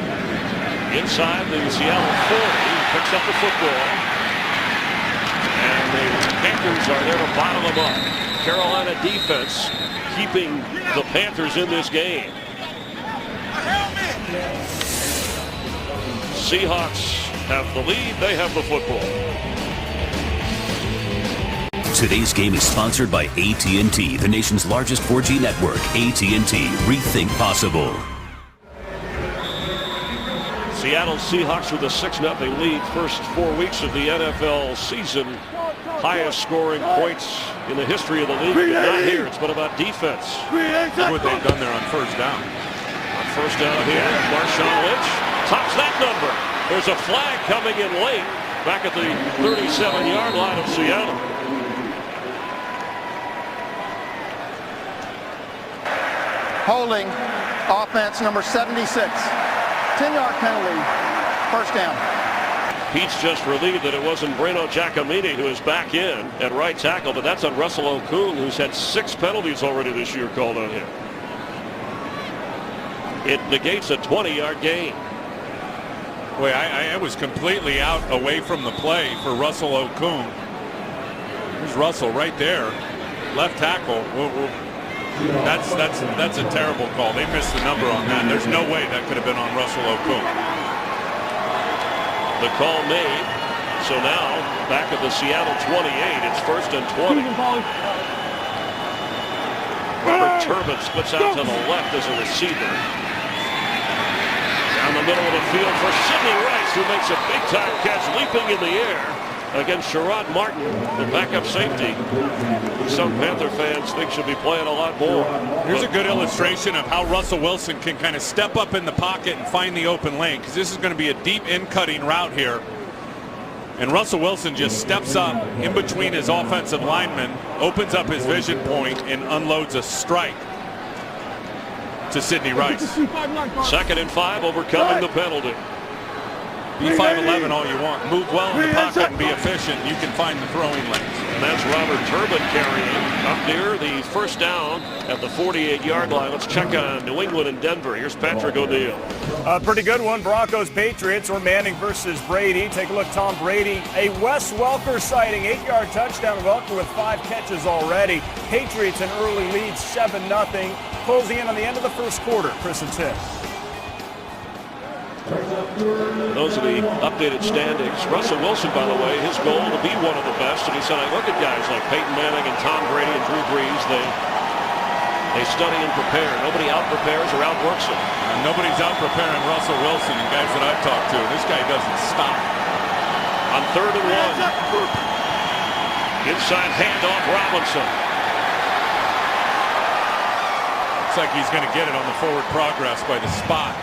inside the Seattle 40, picks up the football. And the Panthers are there to bottle them up. Carolina defense keeping the Panthers in this game. Seahawks have the lead. They have the football. Today's game is sponsored by AT&T, the nation's largest 4G network. AT&T, rethink possible. Seattle Seahawks with a 6-0 lead. First 4 weeks of the NFL season. Highest scoring points in the history of the league. But not here. It's been about defense. Look what they've done there on first down. On first down here, Marshawn Lynch tops that number. There's a flag coming in late back at the 37-yard line of Seattle. Holding offense number 76. 10-yard penalty, first down. Pete's just relieved that it wasn't Breno Giacomini who is back in at right tackle, but that's on Russell Okung, who's had 6 penalties already this year called on him. It negates a 20-yard gain. Boy, I was completely out away from the play for Russell Okung. There's Russell right there, left tackle. That's a terrible call. They missed the number on that. There's no way that could have been on Russell Okung. The call made. So now back at the Seattle 28. It's 1st and 20. Robert Turbin splits out to the left as a receiver. Down the middle of the field for Sidney Rice, who makes a big-time catch leaping in the air against Sherrod Martin, the backup safety. Some Panther fans think should be playing a lot more. Here's a good illustration of how Russell Wilson can kind of step up in the pocket and find the open lane, because this is going to be a deep in-cutting route here. And Russell Wilson just steps up in between his offensive linemen, opens up his vision point, and unloads a strike to Sidney Rice. 2nd and 5, overcoming the penalty. Be 5'11" all you want. Move well in the pocket and be efficient. You can find the throwing lanes. And that's Robert Turbin carrying up near the first down at the 48-yard line. Let's check on New England and Denver. Here's Patrick O'Neill. A pretty good one. Broncos Patriots or Manning versus Brady. Take a look. Tom Brady, a Wes Welker sighting, 8-yard touchdown. Welker with 5 catches already. Patriots an early lead, 7-0. Closing in on the end of the first quarter. Chris and Tim. Those are the updated standings. Russell Wilson, by the way, his goal to be one of the best. And he said, I look at guys like Peyton Manning and Tom Brady and Drew Brees. They study and prepare. Nobody out-prepares or outworks them. Nobody's out-preparing Russell Wilson, the guys that I've talked to. This guy doesn't stop. On 3rd and 1. Inside handoff, Robinson. Looks like he's going to get it on the forward progress by the spot.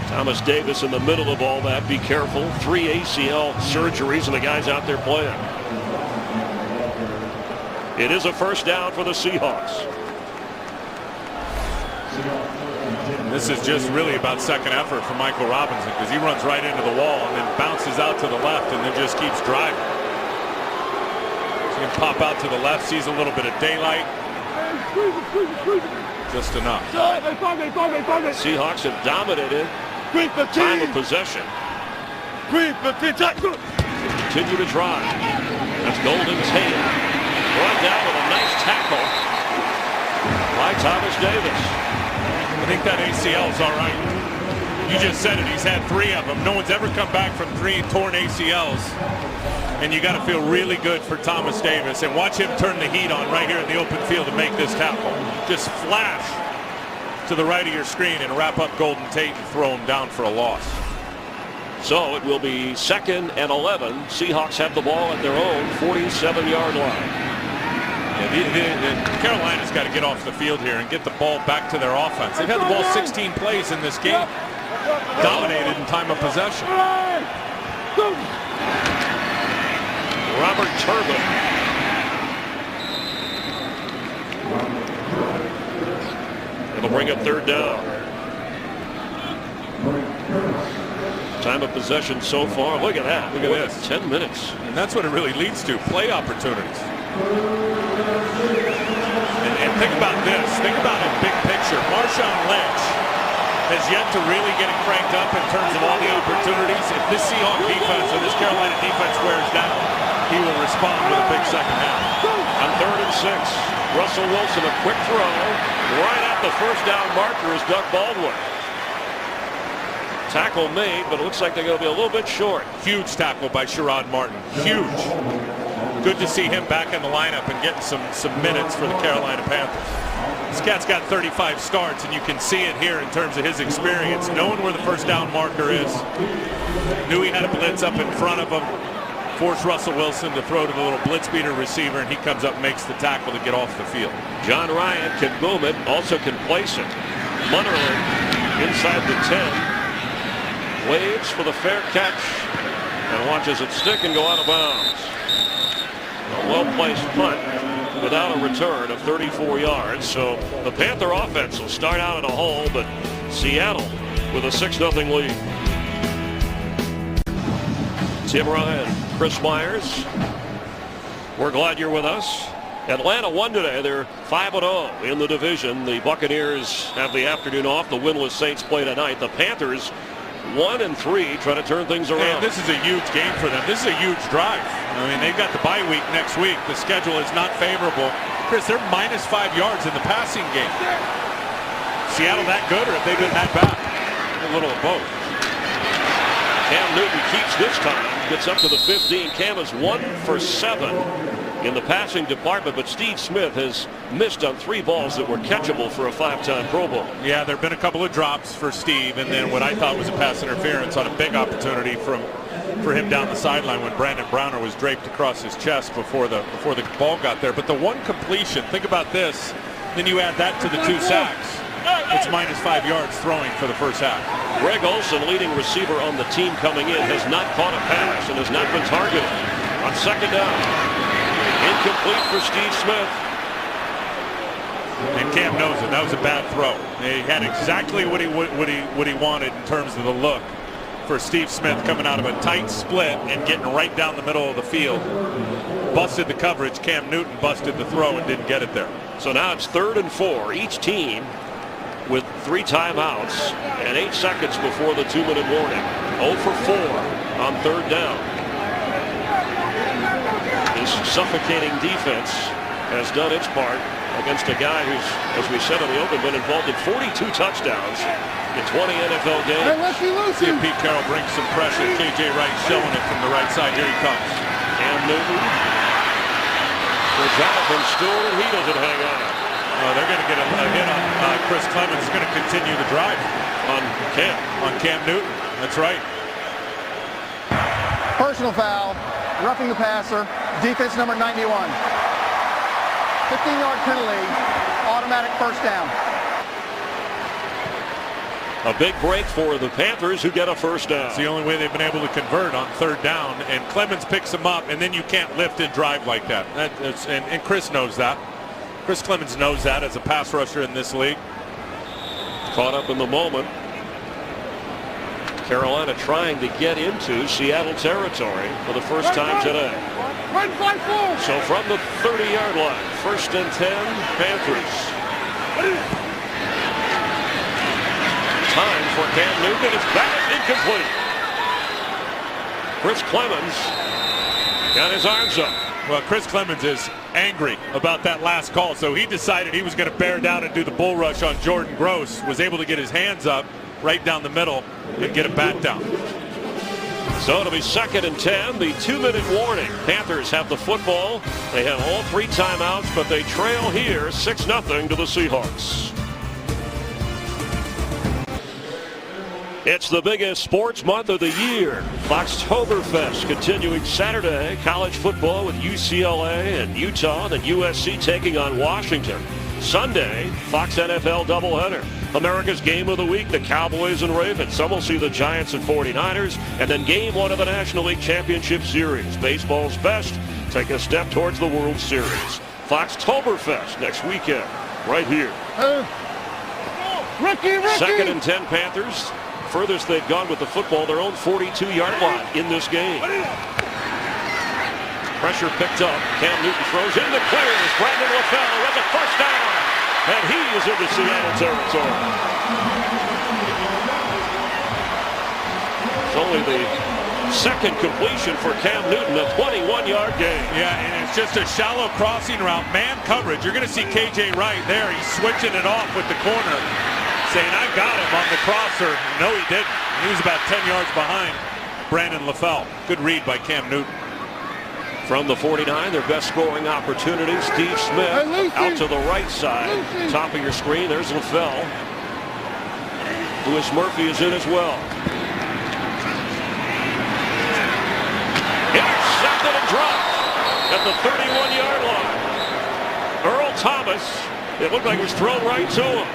Thomas Davis in the middle of all that. Be careful. 3 ACL surgeries, and the guy's out there playing. It is a first down for the Seahawks. This is just really about second effort for Michael Robinson, because he runs right into the wall and then bounces out to the left and then just keeps driving. He's going to pop out to the left, sees a little bit of daylight. Just enough. Seahawks have dominated time of possession. Continue to drive. That's Golden Tate. Brought down with a nice tackle by Thomas Davis. I think that ACL is all right. You just said it. He's had 3 of them. No one's ever come back from 3 torn ACLs. And you got to feel really good for Thomas Davis. And watch him turn the heat on right here in the open field to make this tackle. Just flash to the right of your screen and wrap up Golden Tate and throw him down for a loss. So it will be 2nd and 11. Seahawks have the ball at their own 47-yard line. Yeah, Carolina's got to get off the field here and get the ball back to their offense. They've had the ball 16 plays in this game. Dominated in time of possession. Robert Turbin. It'll bring up 3rd down. Time of possession so far. Look at that. Look at this. 10 minutes. And that's what it really leads to. Play opportunities. And think about this. Think about it big picture. Marshawn Lynch has yet to really get it cranked up in terms of all the opportunities. If this Seahawks defense or this Carolina defense wears down, he will respond with a big second half. On 3rd and 6, Russell Wilson, a quick throw. Right at the first down marker is Doug Baldwin. Tackle made, but it looks like they're going to be a little bit short. Huge tackle by Sherrod Martin. Huge. Good to see him back in the lineup and getting some minutes for the Carolina Panthers. This cat's got 35 starts, and you can see it here in terms of his experience. Knowing where the first down marker is. Knew he had a blitz up in front of him. Forced Russell Wilson to throw to the little blitz beater receiver, and he comes up and makes the tackle to get off the field. John Ryan can boom it, also can place it. Munnerlyn inside the 10. Waves for the fair catch and watches it stick and go out of bounds. A well-placed punt without a return of 34 yards. So the Panther offense will start out in a hole, but Seattle with a 6-0 lead. Tim Ryan, Chris Myers, we're glad you're with us. Atlanta won today. They're 5-0 in the division. The Buccaneers have the afternoon off. The winless Saints play tonight. The Panthers 1-3, trying to turn things around. And this is a huge game for them. This is a huge drive. I mean, they've got the bye week next week. The schedule is not favorable. Chris, they're -5 yards in the passing game. Seattle that good, or have they been that bad? A little of both. Cam Newton keeps this time. Gets up to the 15. Cam is 1 for 7 in the passing department, but Steve Smith has missed on 3 balls that were catchable for a 5-time Pro Bowl. Yeah, there have been a couple of drops for Steve, and then what I thought was a pass interference on a big opportunity for him down the sideline when Brandon Browner was draped across his chest before the ball got there. But the one completion, think about this, then you add that to the 2 sacks. it's -5 yards throwing for the first half. Greg Olsen, leading receiver on the team coming in, has not caught a pass and has not been targeted. On second down, incomplete for Steve Smith. And Cam knows it. That was a bad throw. He had exactly what he wanted in terms of the look for Steve Smith, coming out of a tight split and getting right down the middle of the field. Busted the coverage. Cam Newton busted the throw and didn't get it there. So now it's 3rd and 4. Each team with 3 timeouts and 8 seconds before the 2-minute warning. 0 for 4 on 3rd down. This suffocating defense has done its part against a guy who's, as we said in the open, been involved in 42 touchdowns in 20 NFL games. See if Pete Carroll brings some pressure. KJ Wright showing it from the right side. Here he comes. Cam Newton for Jonathan Stewart, and he doesn't hang on. They're going to get a hit on Chris Clemens. Going to continue the drive On Cam Newton. That's right. Personal foul, roughing the passer, defense number 91. 15-yard penalty, automatic first down. A big break for the Panthers, who get a first down. It's the only way they've been able to convert on 3rd down, and Clemens picks him up, and then you can't lift and drive like that. And Chris knows that. Chris Clemens knows that as a pass rusher in this league. Caught up in the moment. Carolina trying to get into Seattle territory for the first time today. So from the 30-yard line, 1st and 10, Panthers. Time for Cam Newton. It's back, incomplete. Chris Clemens got his arms up. Well, Chris Clemens is angry about that last call, so he decided he was going to bear down and do the bull rush on Jordan Gross. Was able to get his hands up right down the middle and get a bat down. So it'll be 2nd and 10, the 2-minute warning. Panthers have the football. They have all 3 timeouts, but they trail here 6-0 to the Seahawks. It's the biggest sports month of the year. Foxtoberfest continuing Saturday. College football with UCLA and Utah, and USC taking on Washington. Sunday, Fox NFL doubleheader. America's game of the week, the Cowboys and Ravens. Some will see the Giants and 49ers. And then game 1 of the National League Championship Series. Baseball's best take a step towards the World Series. Foxtoberfest next weekend, right here. Ricky! 2nd and 10 Panthers. Furthest they've gone with the football, their own 42-yard line in this game. Pressure picked up. Cam Newton throws in the clears. Brandon LaFell with a first down. And he is into Seattle territory. It's only the 2nd completion for Cam Newton, a 21-yard gain. Yeah, and it's just a shallow crossing route. Man coverage. You're going to see KJ Wright there. He's switching it off with the corner, saying, I got him on the crosser. No, he didn't. He was about 10 yards behind Brandon LaFell. Good read by Cam Newton. From the 49, their best scoring opportunity, Steve Smith out to the right side. Top of your screen, there's LaFell. Louis Murphy is in as well. Intercepted and dropped at the 31-yard line. Earl Thomas, it looked like it was thrown right to him.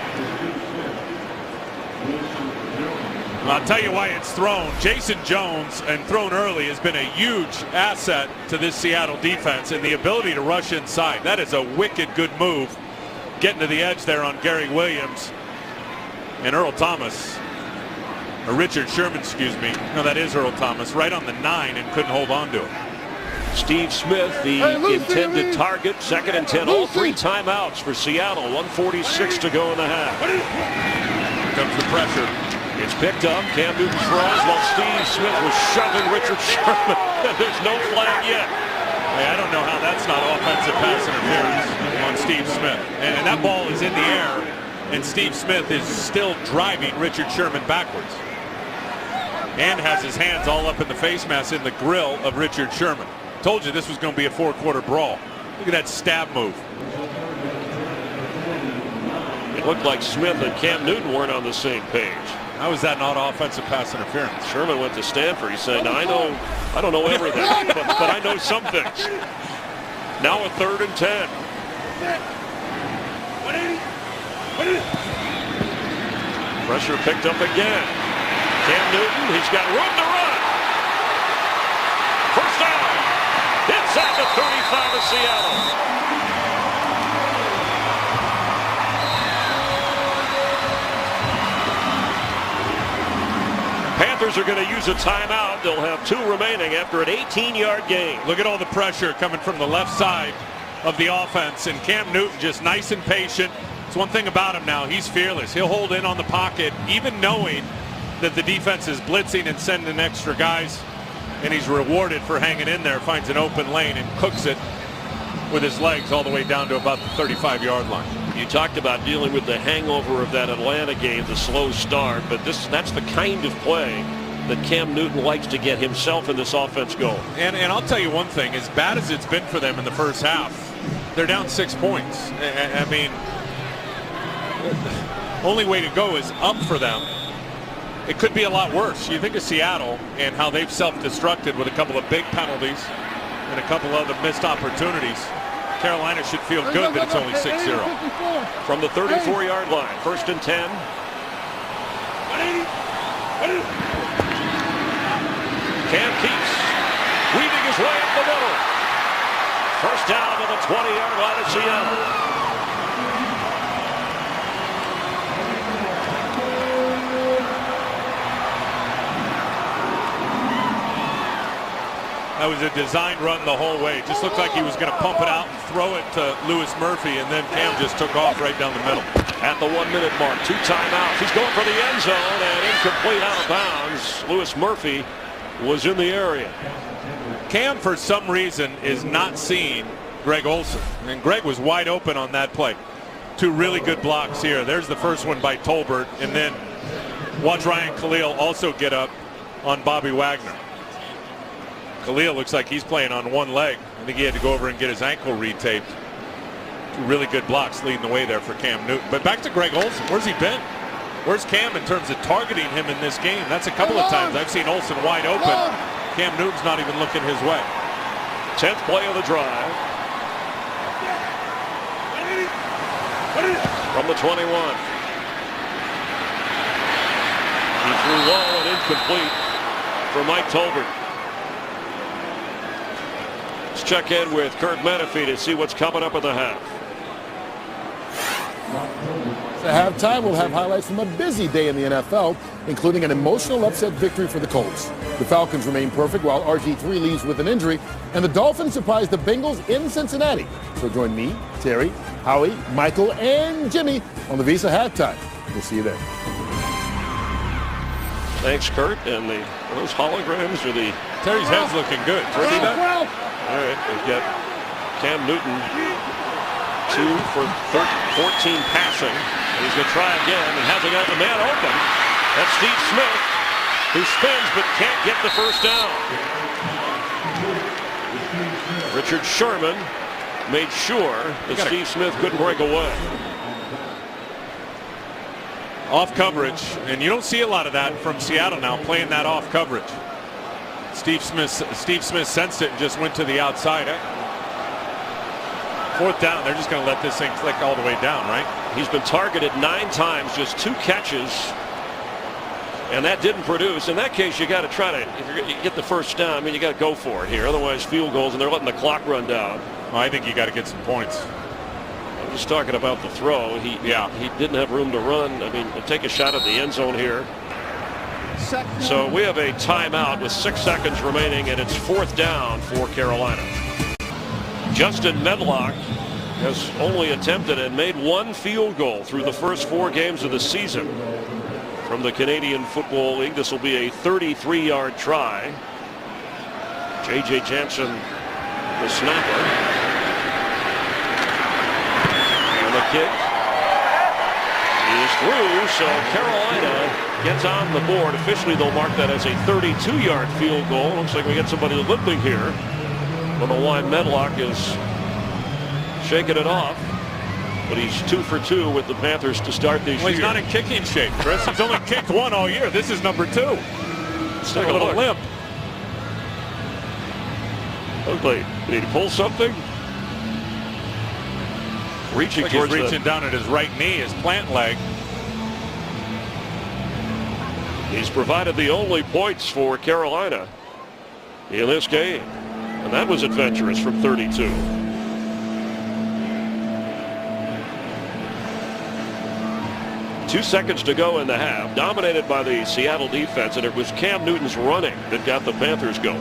I'll tell you why it's thrown. Jason Jones, and thrown early, has been a huge asset to this Seattle defense, and the ability to rush inside. That is a wicked good move, getting to the edge there on Gary Williams. And Earl Thomas, or Richard Sherman, excuse me. No, that is Earl Thomas, right on the 9 and couldn't hold on to it. Steve Smith, the intended target. 2nd and 10, all 3 timeouts for Seattle. 1:46 to go in the half. Here comes the pressure. It's picked up. Cam Newton throws while Steve Smith was shoving Richard Sherman. There's no flag yet. Hey, I don't know how that's not offensive pass interference on Steve Smith. And that ball is in the air, and Steve Smith is still driving Richard Sherman backwards. And has his hands all up in the face mask in the grill of Richard Sherman. Told you this was going to be a 4-quarter brawl. Look at that stab move. It looked like Smith and Cam Newton weren't on the same page. How is that not offensive pass interference? Sherman went to Stanford. He said, I don't know everything, but I know some things. Now a 3rd and 10. Pressure picked up again. Cam Newton, he's got room to run. First down. Inside the 35 of Seattle. Panthers are going to use a timeout. They'll have 2 remaining after an 18-yard gain. Look at all the pressure coming from the left side of the offense, and Cam Newton just nice and patient. It's one thing about him now, he's fearless. He'll hold in on the pocket, even knowing that the defense is blitzing and sending extra guys, and he's rewarded for hanging in there, finds an open lane and cooks it with his legs all the way down to about the 35-yard line. You talked about dealing with the hangover of that Atlanta game, the slow start, but that's the kind of play that Cam Newton likes to get himself in this offense going. And I'll tell you one thing, as bad as it's been for them in the first half, they're down 6 points. I mean, only way to go is up for them. It could be a lot worse. You think of Seattle and how they've self-destructed with a couple of big penalties and a couple other missed opportunities. Carolina should feel good that it's only 6-0. From the 34-yard line, 1st and 10. Cam keeps weaving his way up the middle. First down to the 20-yard line of Seattle. That was a designed run the whole way. It just looked like he was going to pump it out and throw it to Lewis Murphy, and then Cam just took off right down the middle. At the 1-minute mark, 2 timeouts. He's going for the end zone and incomplete, out of bounds. Lewis Murphy was in the area. Cam, for some reason, is not seeing Greg Olsen, and Greg was wide open on that play. 2 really good blocks here. There's the first one by Tolbert, and then watch Ryan Khalil also get up on Bobby Wagner. Khalil looks like he's playing on one leg. I think he had to go over and get his ankle retaped. 2 really good blocks leading the way there for Cam Newton. But back to Greg Olsen. Where's he been? Where's Cam in terms of targeting him in this game? That's a couple of times I've seen Olsen wide open. Cam Newton's not even looking his way. 10th play of the drive. From the 21. He threw low and incomplete for Mike Tolbert. Let's check in with Kurt Menefee to see what's coming up in the half. At halftime, we'll have highlights from a busy day in the NFL, including an emotional upset victory for the Colts. The Falcons remain perfect while RG3 leaves with an injury, and the Dolphins surprised the Bengals in Cincinnati. So join me, Terry, Howie, Michael, and Jimmy on the Visa Halftime. We'll see you there. Thanks, Kurt. And those holograms are the... Terry's head's looking good. See that? All right, we've got Cam Newton 2 for 14 passing. And he's going to try again and hasn't got the man open. That's Steve Smith, who spins but can't get the first down. Richard Sherman made sure that Steve Smith couldn't break away. Off coverage, and you don't see a lot of that from Seattle now, playing that off coverage. Steve Smith sensed it and just went to the outside. 4th down, they're just going to let this thing click all the way down, right? He's been targeted 9 times, just 2 catches, and that didn't produce. In that case, you got to try to, if you get the first down, I mean, you got to go for it here. Otherwise, field goals, and they're letting the clock run down. Well, I think you got to get some points. I'm just talking about the throw. He didn't have room to run. I mean, take a shot at the end zone here. So we have a timeout with 6 seconds remaining, and it's 4th down for Carolina. Justin Medlock has only attempted and made 1 field goal through the first 4 games of the season. From the Canadian Football League, this will be a 33-yard try. J.J. Jansen, the snapper. And the kick is through, so Carolina gets on the board. Officially, they'll mark that as a 32-yard field goal. Looks like we get somebody limping here. I don't know why Medlock is shaking it off, but he's 2 for 2 with the Panthers to start this year. He's not in kicking shape, Chris. He's only kicked 1 all year. This is number 2. Let's take a little limp. Okay, did he pull something? Reaching Like towards he's reaching down at his right knee, his plant leg. He's provided the only points for Carolina in this game. And that was adventurous from 32. Two seconds to go in the half, dominated by the Seattle defense, and it was Cam Newton's running that got the Panthers going.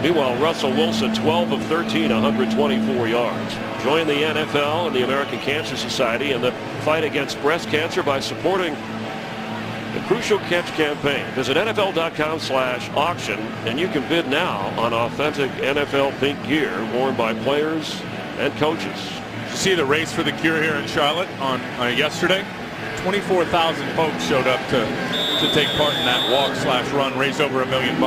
Meanwhile, Russell Wilson, 12 of 13, 124 yards. Join the NFL and the American Cancer Society in the fight against breast cancer by supporting the Crucial Catch campaign. Visit NFL.com/auction, and you can bid now on authentic NFL pink gear worn by players and coaches. Did you see the race for the cure here in Charlotte on yesterday? 24,000 folks showed up to take part in that walk/run, raised over $1 million.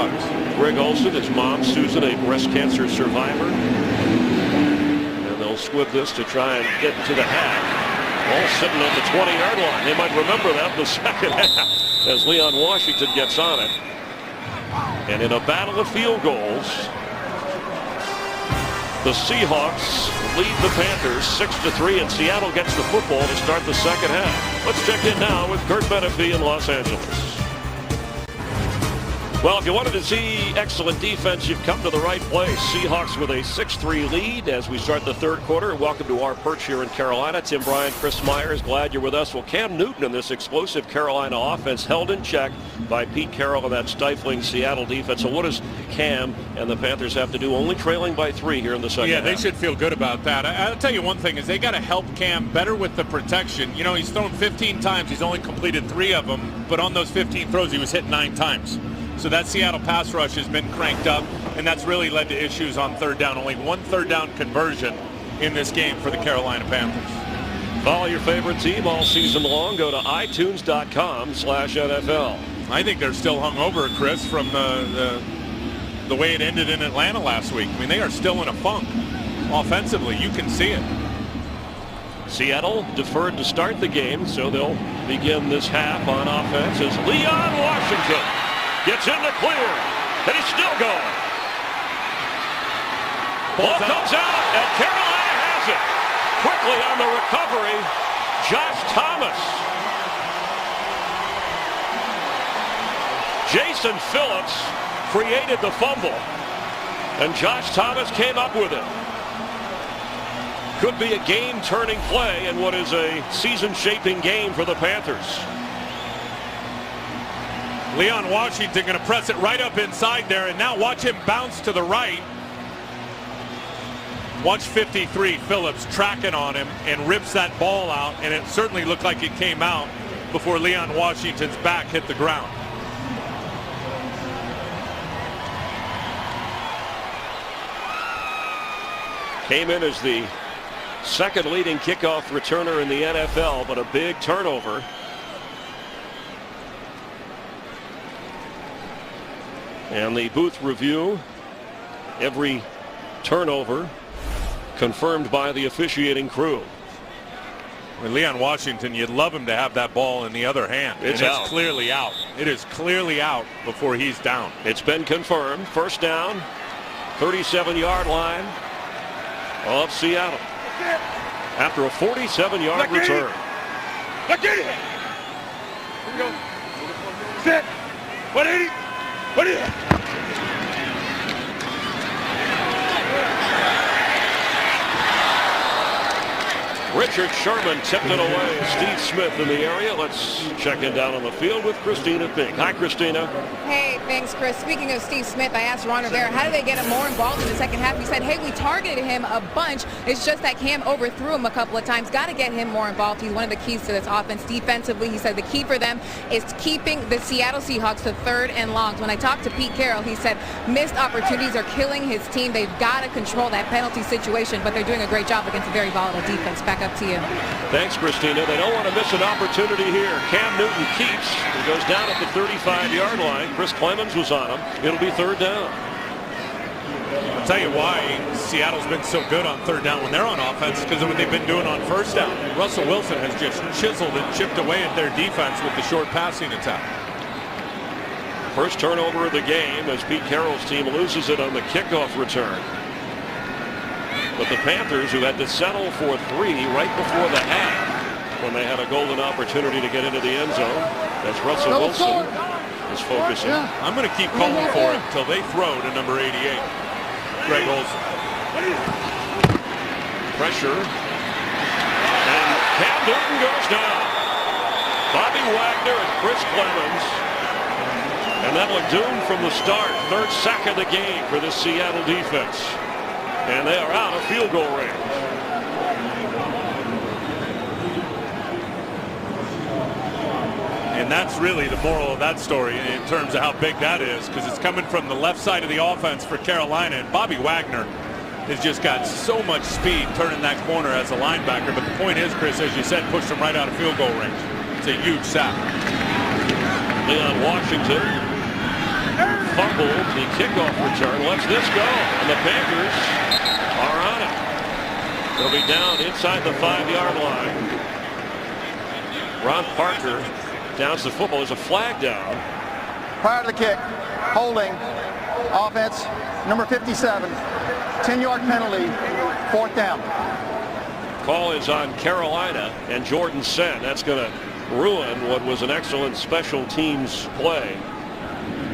Greg Olson, his mom Susan, a breast cancer survivor, and they'll squib this to try and get to the half. All sitting on the 20-yard line. They might remember that in the second half as Leon Washington gets on it. And in a battle of field goals, the Seahawks lead the Panthers 6-3, and Seattle gets the football to start the second half. Let's check in now with Kurt Menefee in Los Angeles. Well, if you wanted to see excellent defense, you've come to the right place. Seahawks with a 6-3 lead as we start the third quarter. Welcome to our perch here in Carolina. Tim Bryant, Chris Myers, glad you're with us. Well, Cam Newton in this explosive Carolina offense held in check by Pete Carroll and that stifling Seattle defense. So what does Cam and the Panthers have to do? Only trailing by 3 here in the second half. Yeah, they should feel good about that. I'll tell you one thing is they got to help Cam better with the protection. You know, he's thrown 15 times. He's only completed 3 of them. But on those 15 throws, he was hit 9 times. So that Seattle pass rush has been cranked up, and that's really led to issues on third down. Only 1 third down conversion in this game for the Carolina Panthers. Follow your favorite team all season long. Go to itunes.com/NFL. I think they're still hung over, Chris, from the way it ended in Atlanta last week. I mean, they are still in a funk offensively. You can see it. Seattle deferred to start the game, so they'll begin this half on offense as Leon Washington gets in the clear, and he's still going. Ball comes out, and Carolina has it. Quickly on the recovery, Josh Thomas. Jason Phillips created the fumble, and Josh Thomas came up with it. Could be a game-turning play in what is a season-shaping game for the Panthers. Leon Washington going to press it right up inside there, and now watch him bounce to the right. Watch 53 Phillips tracking on him and rips that ball out, and it certainly looked like it came out before Leon Washington's back hit the ground. Came in as the second leading kickoff returner in the NFL, but a big turnover. And the booth review, every turnover confirmed by the officiating crew. With Leon Washington, you'd love him to have that ball in the other hand. It's out. Clearly out. It is clearly out before he's down. It's been confirmed. First down, 37-yard line of Seattle. After a 47-yard return. Look at it. Here we go. Set. 180. What is it? Richard Sherman tipped it away. Steve Smith in the area. Let's check in down on the field with Christina Pink. Hi, Christina. Hey, thanks, Chris. Speaking of Steve Smith, I asked Ron Rivera, how do they get him more involved in the second half? He said, hey, we targeted him a bunch. It's just that Cam overthrew him a couple of times. Got to get him more involved. He's one of the keys to this offense defensively. He said the key for them is keeping the Seattle Seahawks to 3rd and longs. When I talked to Pete Carroll, he said missed opportunities are killing his team. They've got to control that penalty situation, but they're doing a great job against a very volatile defense. Back up to you. Thanks, Christina. They don't want to miss an opportunity here. Cam Newton keeps. He goes down at the 35-yard line. Chris Clemens was on him. It'll be 3rd down. I'll tell you why Seattle's been so good on 3rd down when they're on offense, because of what they've been doing on 1st down. Russell Wilson has just chiseled and chipped away at their defense with the short passing attack. First turnover of the game as Pete Carroll's team loses it on the kickoff return. But the Panthers, who had to settle for 3 right before the half when they had a golden opportunity to get into the end zone, As Russell Wilson is focusing. I'm going to keep calling for it until they throw to number 88. Greg Olsen. Pressure. And Cam Newton goes down. Bobby Wagner and Chris Clemens. And that Ledoux from the start. Third sack of the game for this Seattle defense. And they are out of field goal range. And that's really the moral of that story in terms of how big that is, because it's coming from the left side of the offense for Carolina. And Bobby Wagner has just got so much speed turning that corner as a linebacker. But the point is, Chris, as you said, pushed him right out of field goal range. It's a huge sack. Leon Washington fumbled the kickoff return. Let's this go. And the Panthers are on it. They'll be down inside the 5-yard line. Ron Parker downs the football. There's a flag down. Prior to the kick, holding, offense, number 57, 10-yard penalty, 4th down. Call is on Carolina and Jordan Sen. That's going to ruin what was an excellent special teams play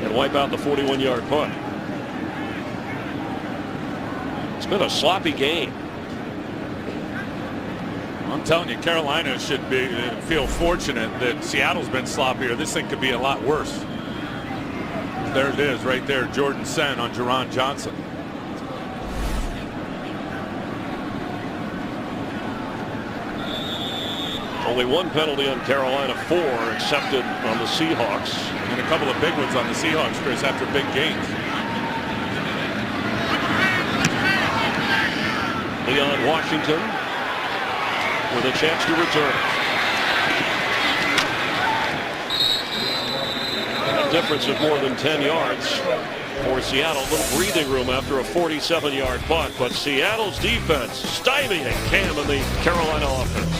and wipe out the 41-yard punt. It's been a sloppy game. I'm telling you, Carolina should feel fortunate that Seattle's been sloppier. This thing could be a lot worse. There it is right there. Jordan Sen on Jerron Johnson. Only one penalty on Carolina, 4 accepted on the Seahawks. And a couple of big ones on the Seahawks, Chris, after big gains. Leon Washington with a chance to return. A difference of more than 10 yards for Seattle. A little breathing room after a 47-yard punt, but Seattle's defense stymieing Cam and the Carolina offense.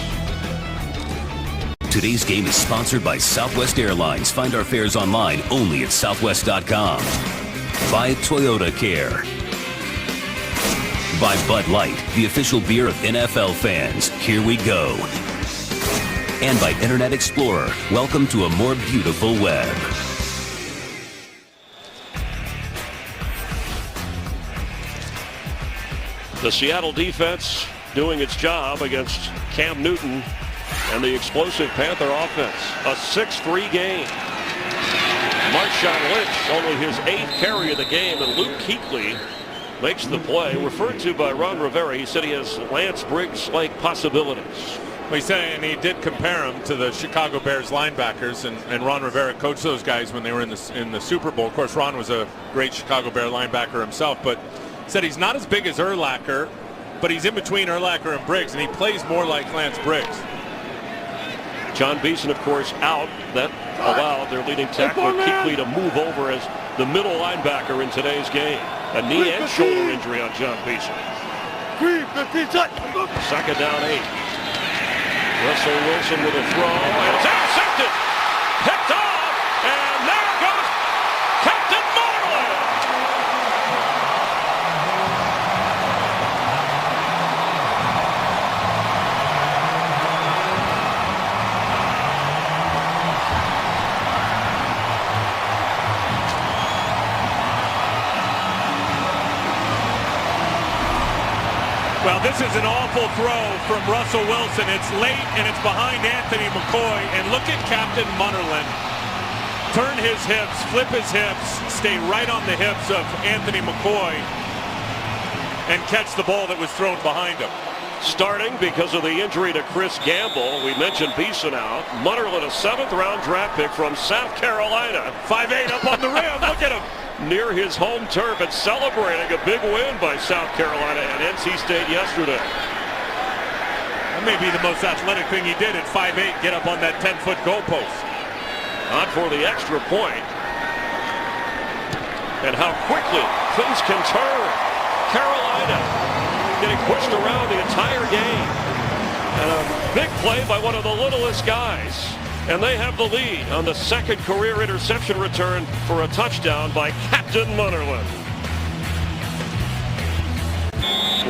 Today's game is sponsored by Southwest Airlines. Find our fares online only at southwest.com. By Toyota Care. By Bud Light, the official beer of NFL fans. Here we go. And by Internet Explorer. Welcome to a more beautiful web. The Seattle defense doing its job against Cam Newton and the explosive Panther offense. A 6-3 game. Marshawn Lynch only his 8th carry of the game, and Luke Kuechly makes the play. Referred to by Ron Rivera, he said he has Lance Briggs-like possibilities. Well, he said, and he did compare him to the Chicago Bears linebackers, and Ron Rivera coached those guys when they were in the Super Bowl. Of course, Ron was a great Chicago Bear linebacker himself, but said he's not as big as Urlacher, but he's in between Urlacher and Briggs, and he plays more like Lance Briggs. John Beeson, of course, out. That allowed their leading tackler Kuechly to move over as the middle linebacker in today's game. A knee and shoulder injury on John Beeson. 2nd down 8. Russell Wilson with a throw, and it's intercepted. Picked off, and there goes Captain Marlin. Well, this is an awful throw from Russell Wilson. It's late, and it's behind Anthony McCoy. And look at Captain Munnerlyn. Turn his hips, flip his hips, stay right on the hips of Anthony McCoy, and catch the ball that was thrown behind him. Starting because of the injury to Chris Gamble. We mentioned Beeson out. Munnerlyn, a 7th-round draft pick from South Carolina. 5'8" up on the rim. Look at him. Near his home turf and celebrating a big win by South Carolina at NC State yesterday. That may be the most athletic thing he did at 5'8", get up on that 10-foot goalpost. On for the extra point. And how quickly things can turn. Carolina getting pushed around the entire game. And a big play by one of the littlest guys. And they have the lead on the 2nd career interception return for a touchdown by Captain Munnerlyn.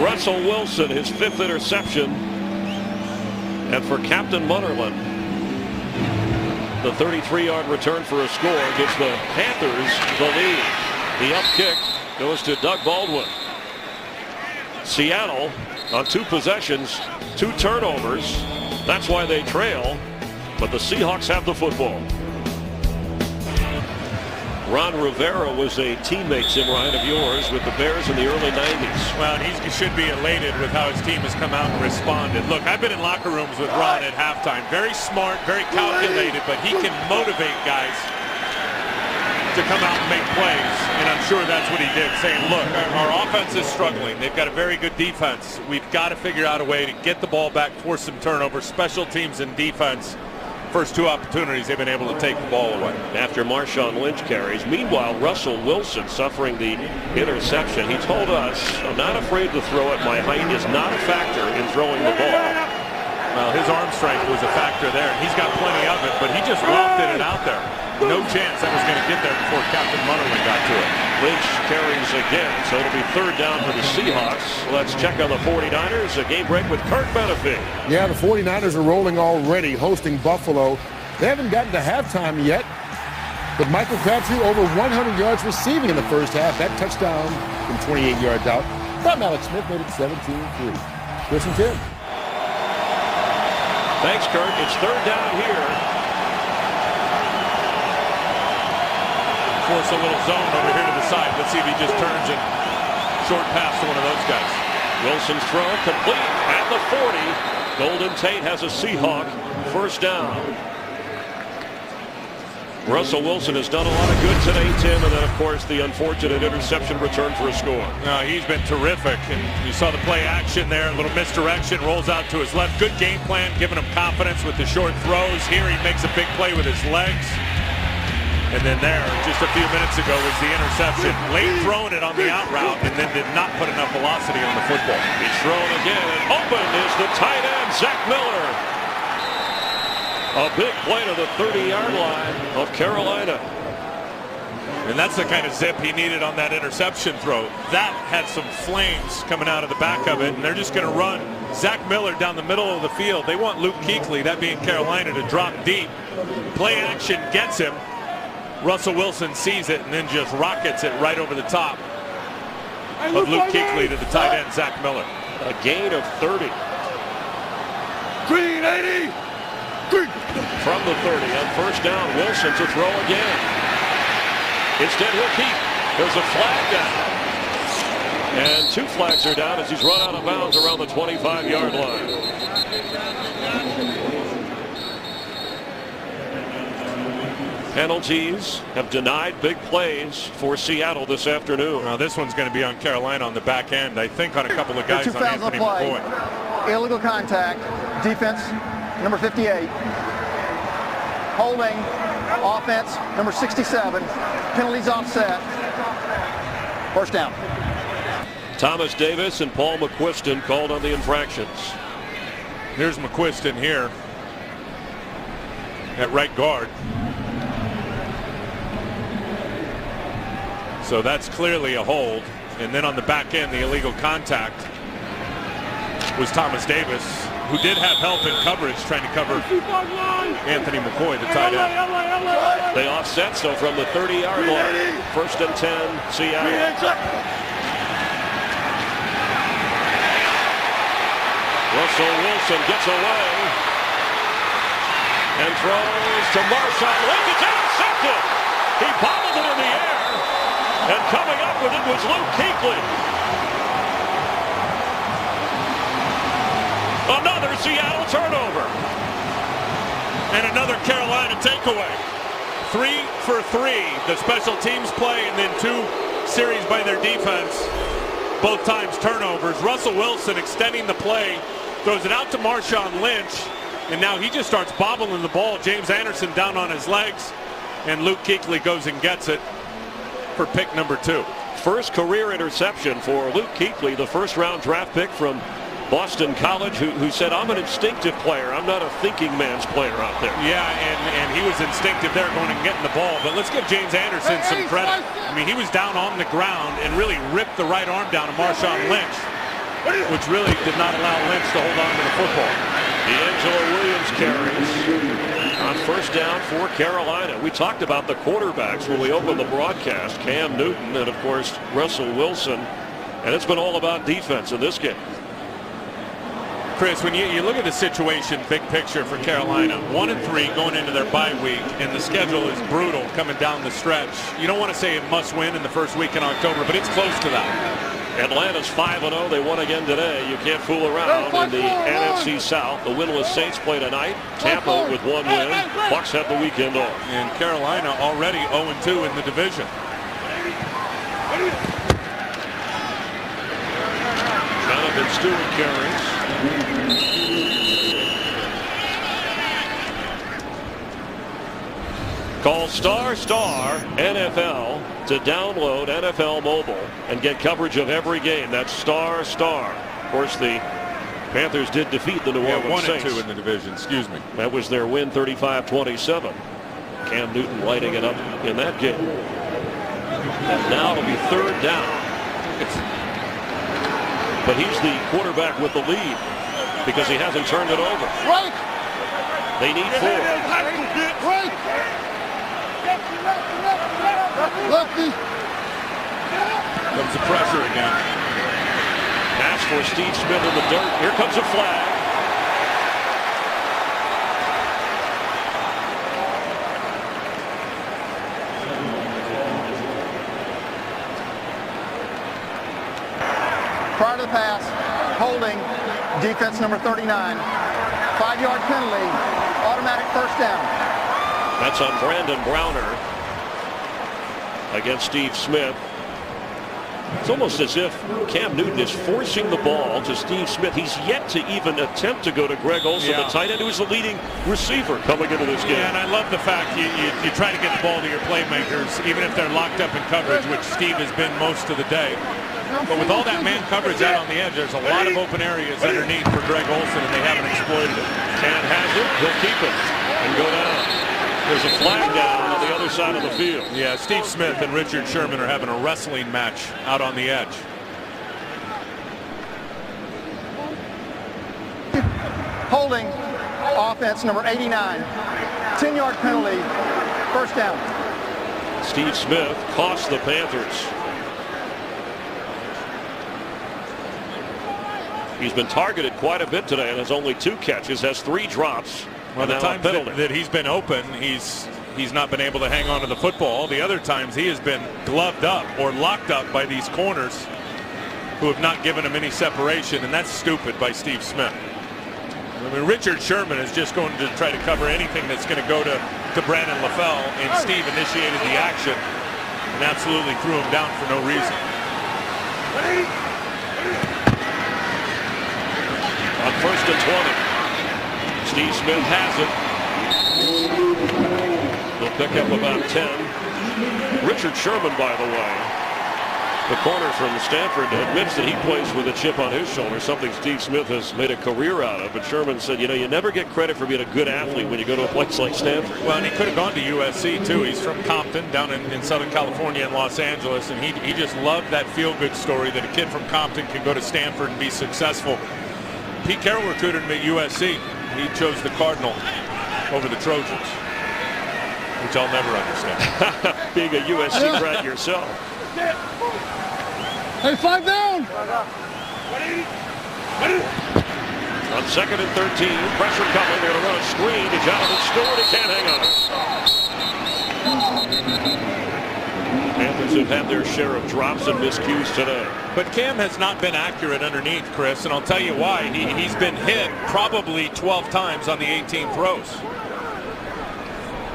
Russell Wilson, his 5th interception. And for Captain Munnerlyn, The 33-yard return for a score gives the Panthers the lead. The up kick goes to Doug Baldwin. Seattle on 2 possessions, 2 turnovers. That's why they trail, but the Seahawks have the football. Ron Rivera was a teammate, Tim Ryan, of yours with the Bears in the early 90s. Well, he should be elated with how his team has come out and responded. Look, I've been in locker rooms with Ron at halftime. Very smart, very calculated, but he can motivate guys to come out and make plays, and I'm sure that's what he did, saying, look, our offense is struggling. They've got a very good defense. We've got to figure out a way to get the ball back, force some turnovers, special teams and defense. First 2 opportunities, they've been able to take the ball away. After Marshawn Lynch carries. Meanwhile, Russell Wilson suffering the interception. He told us, I'm not afraid to throw it. My height is not a factor in throwing the ball. Well, his arm strength was a factor there. He's got plenty of it, but he just lofted it out there. No chance that was going to get there before Captain Munnerlyn got to it. Lynch carries again, so it'll be 3rd down for the Seahawks. Let's check on the 49ers. A game break with Kurt Benefit. Yeah, the 49ers are rolling already, hosting Buffalo. They haven't gotten to halftime yet, but Michael Crabtree over 100 yards receiving in the first half. That touchdown from 28 yards out from Alex Smith made it 17-3. Chris and Tim. Thanks, Kurt. It's 3rd down here. Force a little zone over here to the side. Let's see if he just turns and short pass to one of those guys. Wilson's throw complete at the 40. Golden Tate has a Seahawk 1st down. Russell Wilson has done a lot of good today, Tim, and then, of course, the unfortunate interception return for a score. No, he's been terrific, and you saw the play action there, a little misdirection, rolls out to his left. Good game plan, giving him confidence with the short throws. Here he makes a big play with his legs. And then there, just a few minutes ago, was the interception. Late throwing it on the out route, and then did not put enough velocity on the football. He's thrown again, and open is the tight end, Zach Miller. A big play to the 30-yard line of Carolina. And that's the kind of zip he needed on that interception throw. That had some flames coming out of the back of it, and they're just going to run Zach Miller down the middle of the field. They want Luke Kuechly, that being Carolina, to drop deep. Play action gets him. Russell Wilson sees it and then just rockets it right over the top of Luke Kuechly to the tight end, Zach Miller. A gain of 30. Green 80. Green. From the 30 on 1st down, Wilson to throw again. Instead, he'll keep. There's a flag down. And 2 flags are down as he's run out of bounds around the 25-yard line. Penalties have denied big plays for Seattle this afternoon. Now this one's going to be on Carolina on the back end. I think on a couple of guys 2 on fouls on Anthony the play. McCoy. Illegal contact. Defense, number 58. Holding, offense, number 67. Penalties offset. 1st down. Thomas Davis and Paul McQuiston called on the infractions. Here's McQuiston here at right guard. So that's clearly a hold. And then on the back end, the illegal contact was Thomas Davis, who did have help in coverage trying to cover Anthony McCoy, the tight end. They offset, so from the 30-yard line, 1st and 10, Seattle. Russell Wilson gets away and throws to Marshawn Lynch. It's intercepted. He bobbled it in the air. And coming up with it was Luke Kuechly. Another Seattle turnover. And another Carolina takeaway. 3 for 3. The special teams play and then 2 series by their defense. Both times turnovers. Russell Wilson extending the play. Throws it out to Marshawn Lynch. And now he just starts bobbling the ball. James Anderson down on his legs. And Luke Kuechly goes and gets it for pick number 2. First career interception for Luke Kuechly, the 1st-round draft pick from Boston College, who said, I'm an instinctive player. I'm not a thinking man's player out there. Yeah, and he was instinctive there going and getting the ball. But let's give James Anderson some credit. I mean, he was down on the ground and really ripped the right arm down to Marshawn Lynch, which really did not allow Lynch to hold on to the football. D'Angelo Williams carries. On first down for Carolina. We talked about the quarterbacks when we opened the broadcast. Cam Newton and, of course, Russell Wilson. And it's been all about defense in this game. Chris, when you look at the situation, big picture for Carolina, 1-3 going into their bye week, and the schedule is brutal coming down the stretch. You don't want to say it must win in the first week in October, but it's close to that. Atlanta's 5-0. They won again today. You can't fool around in the NFC South. The winless Saints play tonight. Tampa with 1 win. Bucs have the weekend off. And Carolina already 0-2 in the division. Jonathan Stewart carries. Call ** NFL to download NFL Mobile and get coverage of every game. That's ***. Of course, the Panthers did defeat the New Orleans Saints. 1-2 in the division. Excuse me. That was their win, 35-27. Cam Newton lighting it up in that game. And now it'll be third down. But he's the quarterback with the lead because he hasn't turned it over. Right. They need 4. Right. Lefty. Comes the pressure again. Pass for Steve Smith in the dirt. Here comes a flag. Prior to the pass, holding, defense number 39. 5-yard penalty, automatic first down. That's on Brandon Browner against Steve Smith. It's almost as if Cam Newton is forcing the ball to Steve Smith. He's yet to even attempt to go to Greg Olsen, the tight end, who is the leading receiver coming into this game. Yeah, and I love the fact you try to get the ball to your playmakers, even if they're locked up in coverage, which Steve has been most of the day. But with all that man coverage out on the edge, there's a lot of open areas underneath for Greg Olsen, and they haven't exploited it. And has it. He'll keep it and go down. There's a flag down on the other side of the field. Yeah, Steve Smith and Richard Sherman are having a wrestling match out on the edge. Holding, offense number 89. 10-yard penalty, first down. Steve Smith cost the Panthers. He's been targeted quite a bit today and has only 2 catches, has 3 drops. Well, the times that he's been open, he's not been able to hang on to the football. The other times he has been gloved up or locked up by these corners who have not given him any separation, and that's stupid by Steve Smith. I mean, Richard Sherman is just going to try to cover anything that's going to go to Brandon LaFell, and Steve initiated the action and absolutely threw him down for no reason. On first and 20. Steve Smith has it. They'll pick up about 10. Richard Sherman, by the way, the corner from Stanford, admits that he plays with a chip on his shoulder, something Steve Smith has made a career out of. But Sherman said, you know, you never get credit for being a good athlete when you go to a place like Stanford. Well, and he could have gone to USC, too. He's from Compton, down in Southern California and Los Angeles, and he just loved that feel-good story that a kid from Compton can go to Stanford and be successful. Pete Carroll recruited him at USC. He chose the Cardinal over the Trojans, which I'll never understand. Being a USC grad yourself. Hey, 5 down. On second and 13, pressure coming. They're going to run a screen to Jonathan Stewart. He can't hang on it. Panthers have had their share of drops and miscues today. But Cam has not been accurate underneath, Chris, and I'll tell you why. He's been hit probably 12 times on the 18 throws.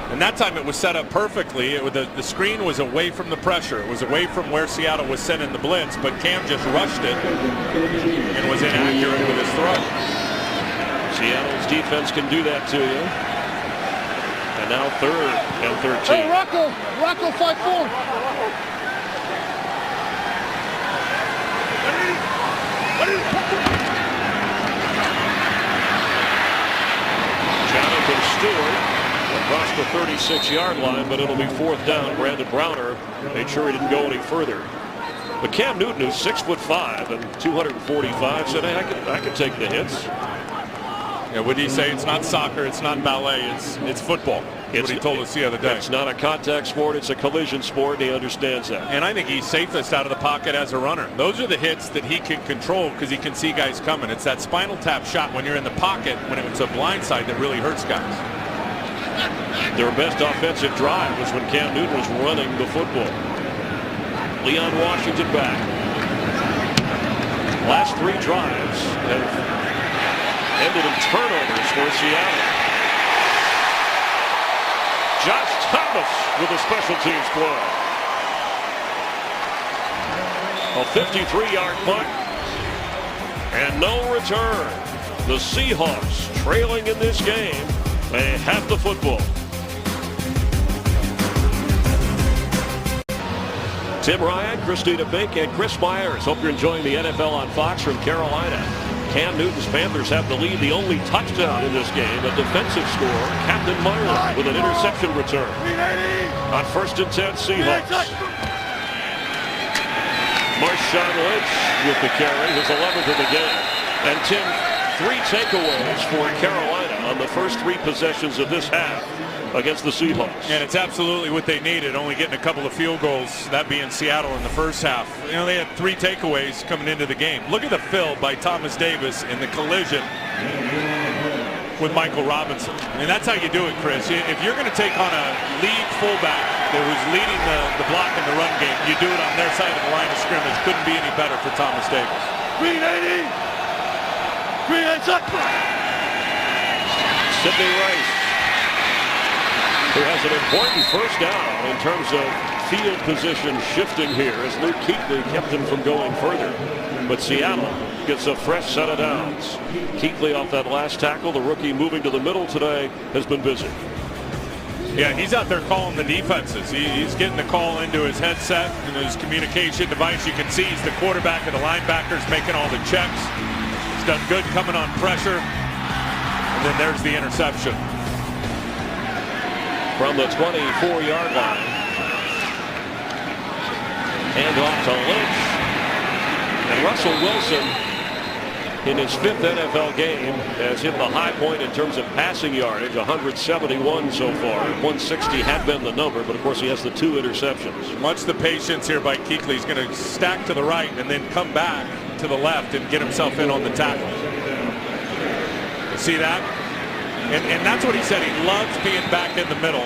And that time it was set up perfectly. The screen was away from the pressure. It was away from where Seattle was sending the blitz, but Cam just rushed it and was inaccurate with his throw. Seattle's defense can do that to you. And now third and 13. Hey, Rocco 5-4. Jonathan Stewart across the 36-yard line, but it'll be fourth down. Brandon Browner made sure he didn't go any further. But Cam Newton, who's 6'5" and 245, said, hey, I can take the hits. Yeah, what did he say? It's not soccer, it's not ballet, it's football. That's what he told us the other day. It's not a contact sport, it's a collision sport, and he understands that. And I think he's safest out of the pocket as a runner. Those are the hits that he can control because he can see guys coming. It's that spinal tap shot when you're in the pocket, when it's a blind side, that really hurts guys. Their best offensive drive was when Cam Newton was running the football. Leon Washington back. Last 3 drives have ended in turnovers for Seattle. Josh Thomas with a special teams play. A 53-yard punt and no return. The Seahawks trailing in this game. They have the football. Tim Ryan, Christina Bink, and Chris Myers. Hope you're enjoying the NFL on Fox from Carolina. Cam Newton's Panthers have the lead, the only touchdown in this game. A defensive score. Captain Myers with an interception return. On 1st and 10, Seahawks. Marshawn Lynch with the carry, his 11th of the game. And Tim, 3 takeaways for Carolina on the first 3 possessions of this half against the Seahawks. And it's absolutely what they needed, only getting a couple of field goals, that being Seattle in the first half. You know, they had 3 takeaways coming into the game. Look at the fill by Thomas Davis in the collision with Michael Robinson. I mean, that's how you do it, Chris. If you're going to take on a lead fullback that was leading the block in the run game, you do it on their side of the line of scrimmage. Couldn't be any better for Thomas Davis. Green 80! Green 80! Sidney Rice, who has an important first down in terms of field position shifting here as Luke Kuechly kept him from going further. But Seattle gets a fresh set of downs. Kuechly off that last tackle. The rookie moving to the middle today has been busy. Yeah, he's out there calling the defenses. He's getting the call into his headset and his communication device. You can see he's the quarterback of the linebackers making all the checks. He's done good coming on pressure. And then there's the interception. From the 24-yard line. Hand off to Lynch. And Russell Wilson, in his 5th NFL game, has hit the high point in terms of passing yardage, 171 so far. 160 had been the number, but of course he has the 2 interceptions. Much the patience here by Kuechly. He's going to stack to the right and then come back to the left and get himself in on the tackle. You see that? And that's what he said. He loves being back in the middle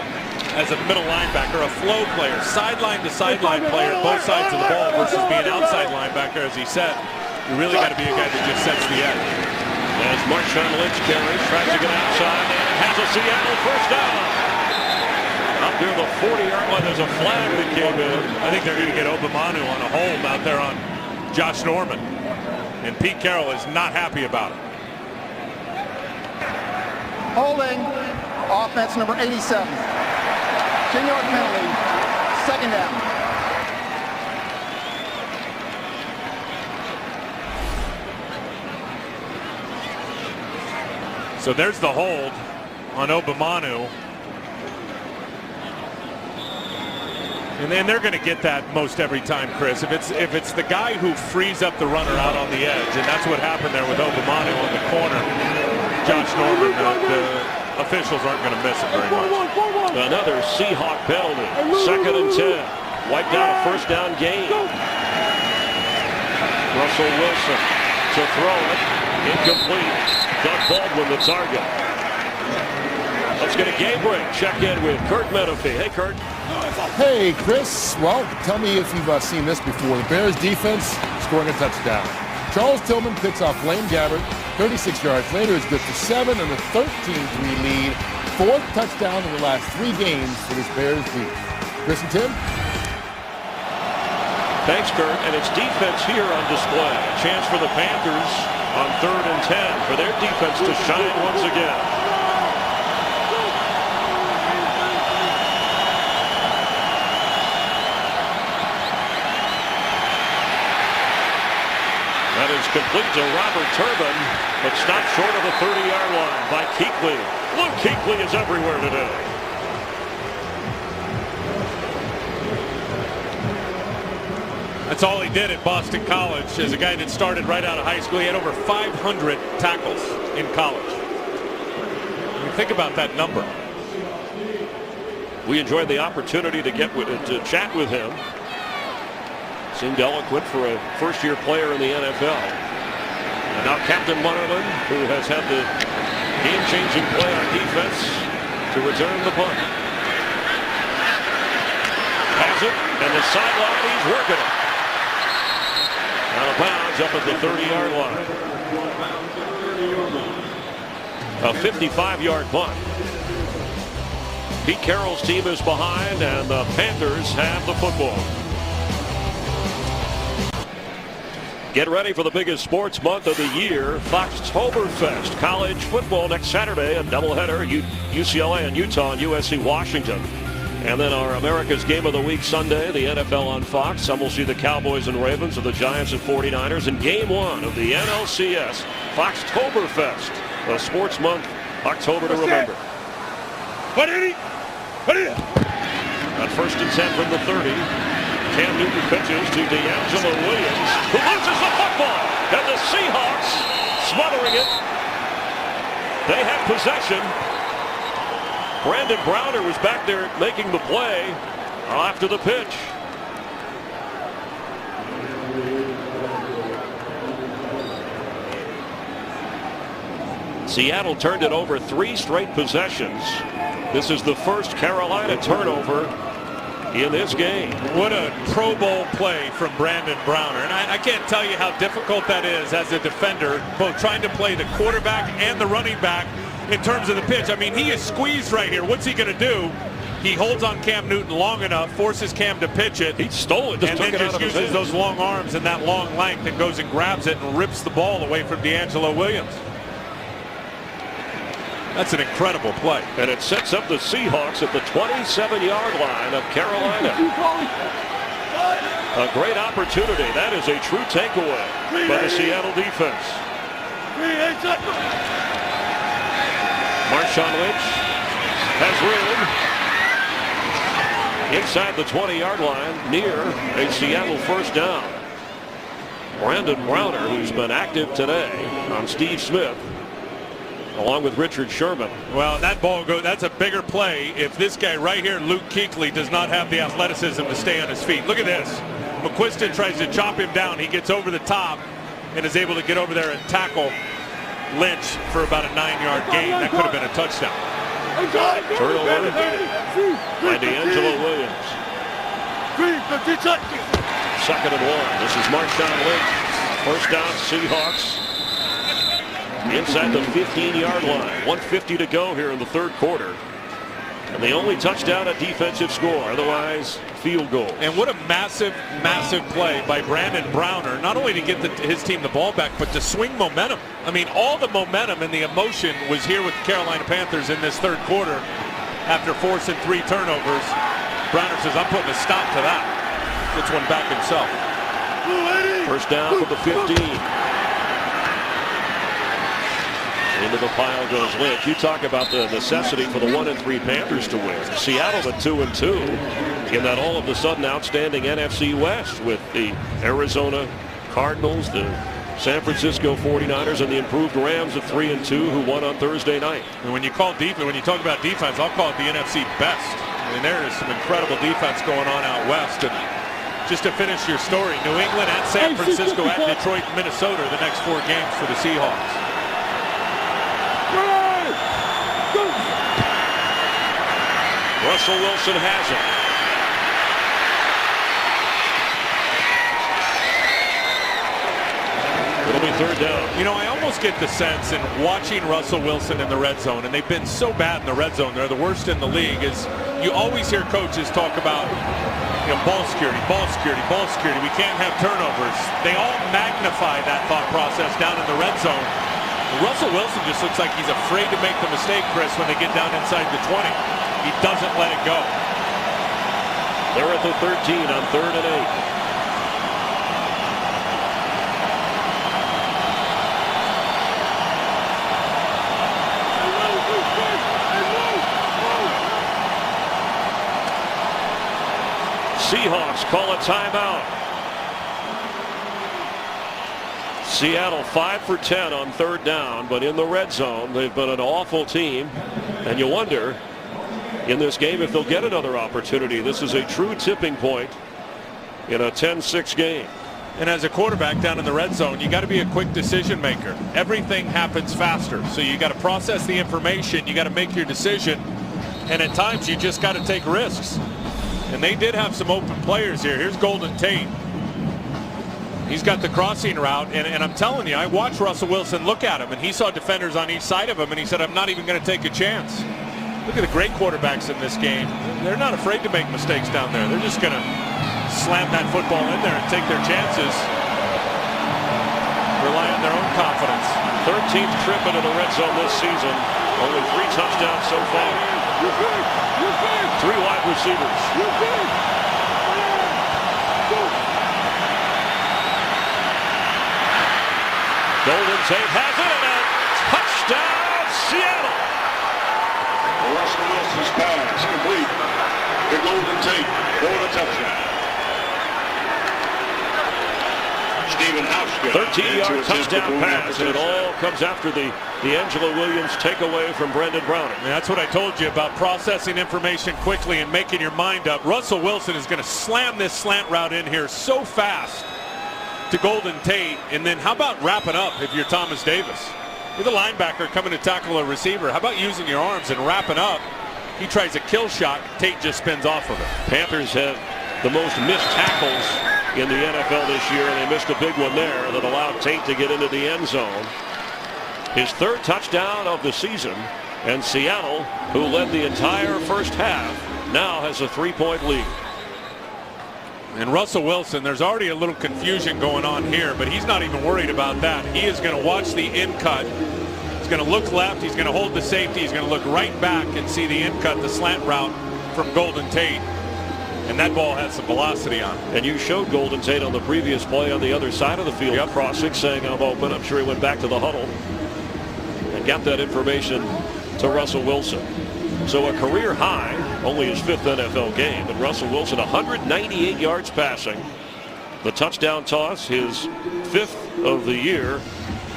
as a middle linebacker, a flow player, sideline to sideline player, both sides of the ball versus being outside linebacker, as he said. You really got to be a guy that just sets the edge. As Marshawn Lynch carries, tries to get outside, and has a Seattle first down. Up near the 40-yard line, there's a flag that came in. I think they're going to get Obamanu on a hold out there on Josh Norman. And Pete Carroll is not happy about it. Holding, offense number 87. 10-yard penalty, 2nd down. So there's the hold on Obamanu. And then they're going to get that most every time, Chris. If it's the guy who frees up the runner out on the edge, and that's what happened there with Obamanu on the corner, Josh Norman, the officials aren't going to miss it very much. Another Seahawk penalty. 2nd and 10. Wiped out a first down gain. Russell Wilson to throw it. Incomplete. Doug Baldwin the target. Let's get a game break. Check in with Kurt Menefee. Hey, Kurt. Hey, Chris. Well, tell me if you've seen this before. The Bears defense scoring a touchdown. Charles Tillman picks off Blaine Gabbert. 36 yards later, it's good for 7 and a 13-3 lead. 4th touchdown in the last 3 games for this Bears team. Chris and Tim? Thanks, Kurt. And it's defense here on display. A chance for the Panthers on 3rd and 10 for their defense to shine once again. That is complete to Robert Turbin, but stopped short of the 30-yard line by Kuechly. Luke Kuechly is everywhere today. That's all he did at Boston College as a guy that started right out of high school. He had over 500 tackles in college. Think about that number. We enjoyed the opportunity to chat with him. Seemed eloquent for a first-year player in the NFL. And now Captain Munnerlyn, who has had the game-changing play on defense to return the punt. Has it, and the sideline, he's working it. Out of bounds up at the 30-yard line. A 55-yard punt. Pete Carroll's team is behind, and the Panthers have the football. Get ready for the biggest sports month of the year, Foxtoberfest. College football next Saturday, a doubleheader, UCLA and Utah and USC Washington. And then our America's Game of the Week Sunday, the NFL on Fox. Some will see the Cowboys and Ravens, or the Giants and 49ers. And Game 1 of the NLCS, Foxtoberfest, a sports month, October to remember. What is it? What is it? On 1st and 10 from the 30. Cam Newton pitches to D'Angelo Williams, who loses the football. And the Seahawks smothering it. They have possession. Brandon Browner was back there making the play after the pitch. Seattle turned it over 3 straight possessions. This is the first Carolina turnover in this game. What a Pro Bowl play from Brandon Browner. And I can't tell you how difficult that is as a defender, both trying to play the quarterback and the running back in terms of the pitch. I mean, he is squeezed right here. What's he going to do? He holds on Cam Newton long enough, forces Cam to pitch it. He stole it, and then just uses those long arms and that long length and goes and grabs it and rips the ball away from D'Angelo Williams. That's an incredible play. And it sets up the Seahawks at the 27-yard line of Carolina. A great opportunity. That is a true takeaway by the Seattle defense. Marshawn Lynch has room inside the 20-yard line near a Seattle first down. Brandon Browner, who's been active today on Steve Smith, along with Richard Sherman. Well, that ball that's a bigger play if this guy right here, Luke Kuechly, does not have the athleticism to stay on his feet. Look at this. McQuiston tries to chop him down. He gets over the top and is able to get over there and tackle Lynch for about a 9-yard gain. That could have been a touchdown. Turnover by D'Angelo Williams. 2nd and 1. This is Marshawn Lynch. First down, Seahawks. Inside the 15-yard line. 1:50 to go here in the 3rd quarter. And the only touchdown, a defensive score. Otherwise, field goal. And what a massive, massive play by Brandon Browner. Not only to get his team the ball back, but to swing momentum. I mean, all the momentum and the emotion was here with the Carolina Panthers in this 3rd quarter. After forcing 3 turnovers, Browner says, I'm putting a stop to that. Gets one back himself. First down for the 15. Into the pile goes Lynch. You talk about the necessity for the 1-3 Panthers to win. Seattle at 2-2 in that all of a sudden outstanding NFC West with the Arizona Cardinals, the San Francisco 49ers, and the improved Rams at 3-2 who won on Thursday night. And when you talk about defense, I'll call it the NFC best. I mean, there is some incredible defense going on out west. And just to finish your story, New England at San Francisco at Detroit, Minnesota, the next 4 games for the Seahawks. Russell Wilson has it. It'll be 3rd down. You know, I almost get the sense in watching Russell Wilson in the red zone, and they've been so bad in the red zone, they're the worst in the league, is you always hear coaches talk about, ball security, ball security, ball security. We can't have turnovers. They all magnify that thought process down in the red zone. Russell Wilson just looks like he's afraid to make the mistake, Chris, when they get down inside the 20. He doesn't let it go. They're at the 13 on 3rd and 8. Seahawks call a timeout. Seattle 5 for 10 on third down, but in the red zone, they've been an awful team. And you wonder in this game if they'll get another opportunity. This is a true tipping point in a 10-6 game. And as a quarterback down in the red zone, you got to be a quick decision maker. Everything happens faster. So you got to process the information. You got to make your decision. And at times you just got to take risks. And they did have some open players here. Here's Golden Tate. He's got the crossing route. And I'm telling you, I watched Russell Wilson look at him. And he saw defenders on each side of him. And he said, I'm not even going to take a chance. Look at the great quarterbacks in this game. They're not afraid to make mistakes down there. They're just going to slam that football in there and take their chances. Rely on their own confidence. 13th trip into the red zone this season. Only 3 touchdowns so far. 3 wide receivers. Golden Tate has it, and a touchdown, Seattle. Russell Wilson's pass complete to Golden Tate for the touchdown. 13-yard touchdown pass, and it all comes after the Angelo Williams takeaway from Brendan Browning. And that's what I told you about processing information quickly and making your mind up. Russell Wilson is going to slam this slant route in here so fast to Golden Tate. And then how about wrapping up if you're Thomas Davis? You're the linebacker coming to tackle a receiver. How about using your arms and wrapping up? He tries a kill shot. Tate just spins off of it. Panthers have the most missed tackles in the NFL this year, and they missed a big one there that allowed Tate to get into the end zone. His 3rd touchdown of the season, and Seattle, who led the entire first half, now has a 3-point lead. And Russell Wilson, there's already a little confusion going on here, but he's not even worried about that. He is going to watch the in cut. He's going to look left. He's going to hold the safety. He's going to look right back and see the in cut, the slant route from Golden Tate. And that ball has some velocity on it. And you showed Golden Tate on the previous play on the other side of the field, crossing, saying I'm open. I'm sure he went back to the huddle and got that information to Russell Wilson. So a career high, only his 5th NFL game, and Russell Wilson 198 yards passing. The touchdown toss, his 5th of the year.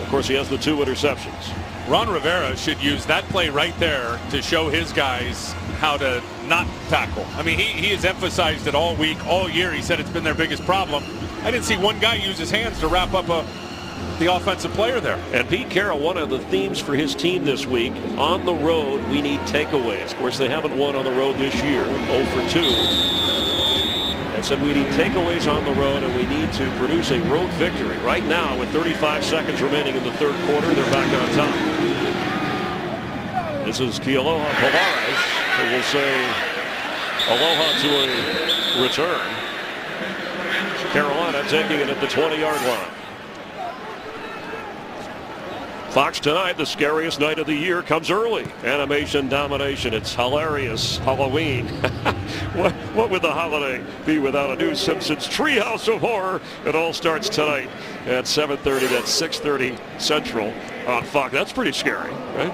Of course, he has the 2 interceptions. Ron Rivera should use that play right there to show his guys how to not tackle. I mean, he has emphasized it all week, all year. He said it's been their biggest problem. I didn't see one guy use his hands to wrap up the offensive player there. And Pete Carroll, one of the themes for his team this week, on the road, we need takeaways. Of course, they haven't won on the road this year, 0 for 2. And said we need takeaways on the road, and we need to produce a road victory. Right now, with 35 seconds remaining in the 3rd quarter, they're back on top. This is Kealoha Polaris, who will say aloha to a return. Carolina taking it at the 20-yard line. Fox tonight, the scariest night of the year comes early. Animation domination. It's hilarious. Halloween. What would the holiday be without a new Simpsons Treehouse of Horror? It all starts tonight at 7:30. That's 6:30 Central on Fox. That's pretty scary, right?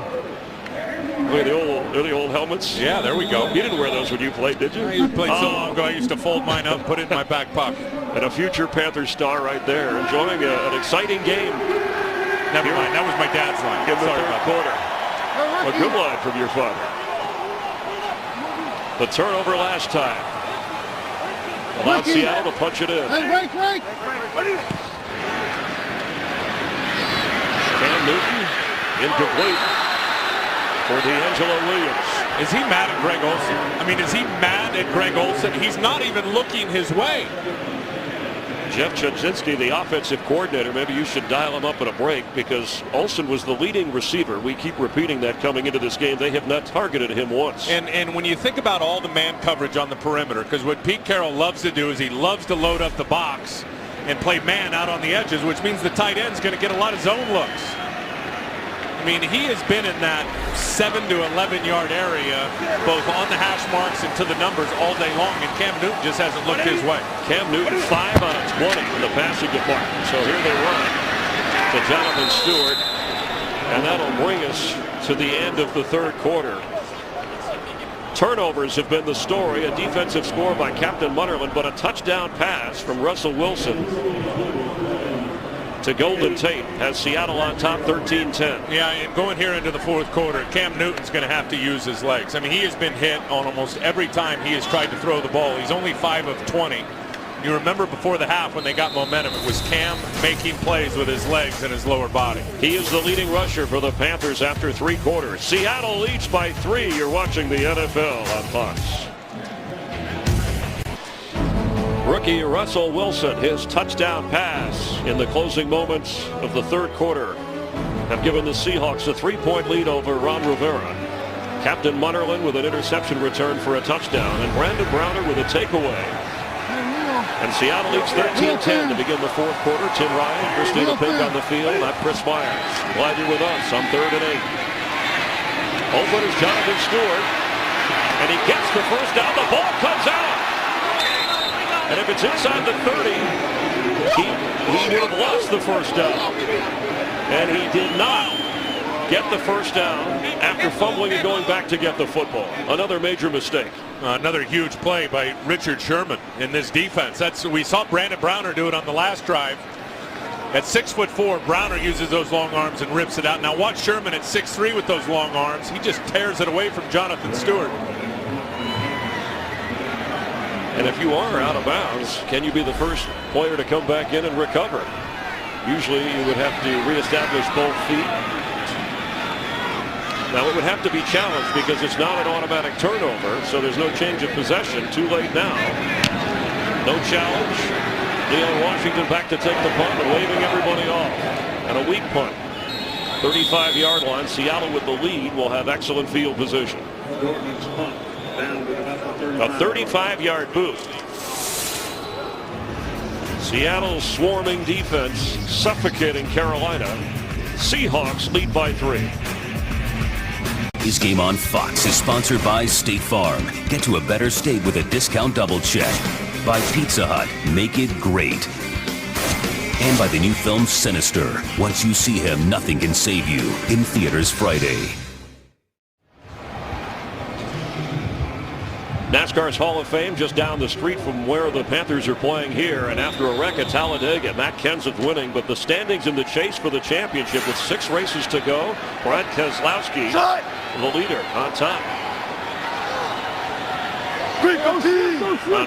Look at the old helmets. Yeah, there we go. You didn't wear those when you played, did you? I played so long ago, I used to fold mine up, put it in my back pocket. And a future Panthers star right there, enjoying an exciting game. Never mind, that was my dad's line. In the 3rd quarter. A good line from your father. The turnover last time allowed Seattle to punch it in. Cam Newton, incomplete for D'Angelo Williams. Is he mad at Greg Olsen? I mean, is he mad at Greg Olsen? He's not even looking his way. Jeff Chudzinski, the offensive coordinator, maybe you should dial him up at a break, because Olsen was the leading receiver. We keep repeating that coming into this game. They have not targeted him once. And when you think about all the man coverage on the perimeter, because what Pete Carroll loves to do is he loves to load up the box and play man out on the edges, which means the tight end's going to get a lot of zone looks. I mean, he has been in that 7 to 11 yard area, both on the hash marks and to the numbers all day long, and Cam Newton just hasn't looked his way. Cam Newton 5 out of 20 in the passing department. So here they run to Jonathan Stewart, and that'll bring us to the end of the 3rd quarter. Turnovers have been the story. A defensive score by Captain Munnerlyn, but a touchdown pass from Russell Wilson to Golden Tate has Seattle on top 13-10. Yeah, and going here into the fourth quarter, Cam Newton's going to have to use his legs. I mean, he has been hit on almost every time he has tried to throw the ball. He's only 5 of 20. You remember before the half when they got momentum, it was Cam making plays with his legs and his lower body. He is the leading rusher for the Panthers after 3 quarters. Seattle leads by 3. You're watching the NFL on Fox. Rookie Russell Wilson, his touchdown pass in the closing moments of the third quarter have given the Seahawks a 3-point lead over Ron Rivera. Captain Munnerlyn with an interception return for a touchdown, and Brandon Browner with a takeaway. And Seattle leads 13-10 to begin the fourth quarter. Tim Ryan, Christina Pink on the field. I'm Chris Myers. Glad you're with us on 3rd and 8. Open is Jonathan Stewart, and he gets the first down. The ball comes out. And if it's inside the 30, he would have lost the first down. And he did not get the first down after fumbling and going back to get the football. Another major mistake. Another huge play by Richard Sherman in this defense. We saw Brandon Browner do it on the last drive. At 6'4", Browner uses those long arms and rips it out. Now watch Sherman at 6'3" with those long arms. He just tears it away from Jonathan Stewart. And if you are out of bounds, can you be the first player to come back in and recover? Usually you would have to reestablish both feet. Now it would have to be challenged because it's not an automatic turnover, so there's no change of possession. Too late now. No challenge. Leon Washington back to take the punt and waving everybody off. And a weak punt. 35-yard line. Seattle with the lead will have excellent field position. A 35-yard boot. Seattle's swarming defense suffocating Carolina. Seahawks lead by 3. This game on Fox is sponsored by State Farm. Get to a better state with a discount double check. By Pizza Hut. Make it great. And by the new film Sinister. Once you see him, nothing can save you. In theaters Friday. NASCAR's Hall of Fame just down the street from where the Panthers are playing here, and after a wreck at Talladega, Matt Kenseth winning, but the standings in the chase for the championship with 6 races to go. Brad Keselowski, the leader, on top. On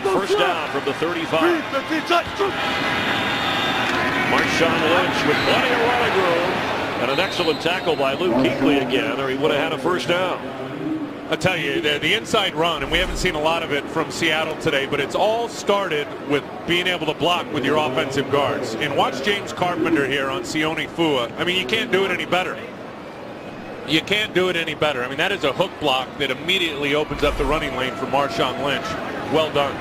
first down from the 35. Marshawn Lynch with plenty of running room, and an excellent tackle by Luke Kuechly again, or he would have had a first down. I'll tell you, the inside run, and we haven't seen a lot of it from Seattle today, but it's all started with being able to block with your offensive guards. And watch James Carpenter here on Sione Fua. I mean, you can't do it any better. You can't do it any better. I mean, that is a hook block that immediately opens up the running lane for Marshawn Lynch. Well done.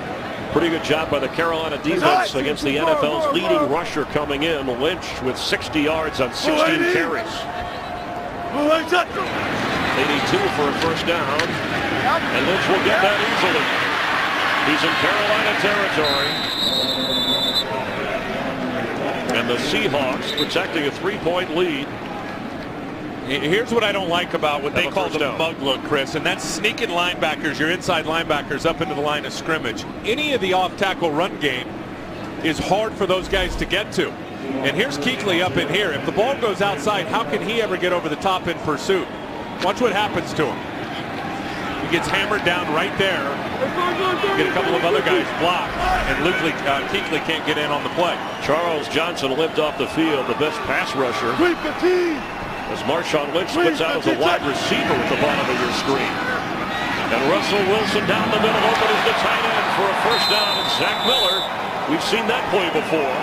Pretty good job by the Carolina defense against the NFL's leading rusher coming in. Lynch with 60 yards on 16 carries. 82 for a first down, and Lynch will get that easily. He's in Carolina territory. And the Seahawks protecting a 3-point lead. Here's what I don't like about what they call the mug look, Chris, and that's sneaking linebackers, your inside linebackers up into the line of scrimmage. Any of the off-tackle run game is hard for those guys to get to. And here's Kuechly up in here. If the ball goes outside, how can he ever get over the top in pursuit? Watch what happens to him. He gets hammered down right there. Get a couple of other guys blocked, and Kuechly can't get in on the play. Charles Johnson limped off the field, the best pass rusher. As Marshawn Lynch splits out as a wide receiver at the bottom of your screen. And Russell Wilson down the middle, open is the tight end for a first down. And Zach Miller, we've seen that play before.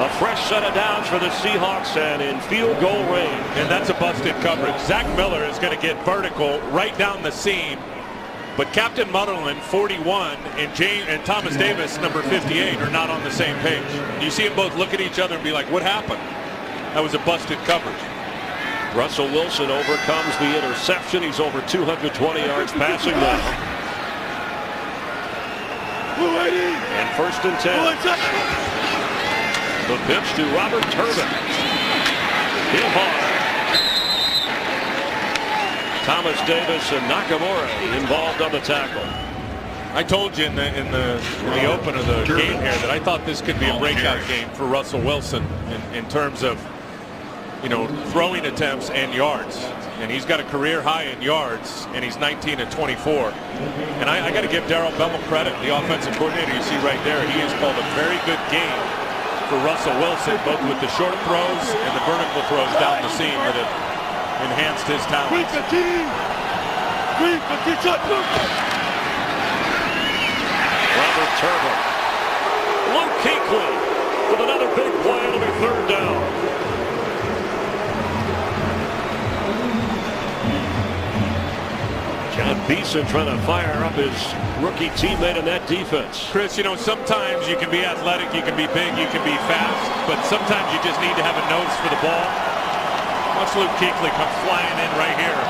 A fresh set of downs for the Seahawks and in field goal range. And that's a busted coverage. Zach Miller is going to get vertical right down the seam. But Captain Munnerlyn, 41, and Thomas Davis, number 58, are not on the same page. You see them both look at each other and be like, what happened? That was a busted coverage. Russell Wilson overcomes the interception. He's over 220 yards passing now. And first and 10. The pitch to Robert Turbin. Hit hard. Thomas Davis and Nakamura involved on the tackle. I told you in the open of the game here that I thought this could be a breakout game for Russell Wilson in terms of, throwing attempts and yards. And he's got a career high in yards, and he's 19 of 24. And I got to give Darrell Bevell credit, the offensive coordinator you see right there. He has called a very good game for Russell Wilson, both with the short throws and the vertical throws down the seam that have enhanced his talents. Robert Turbin. Luke Kuechly with another big play. It'll be third down. John Beeson trying to fire up his rookie teammate in that defense. Chris, sometimes you can be athletic, you can be big, you can be fast, but sometimes you just need to have a nose for the ball. Watch Luke Kuechly come flying in right here.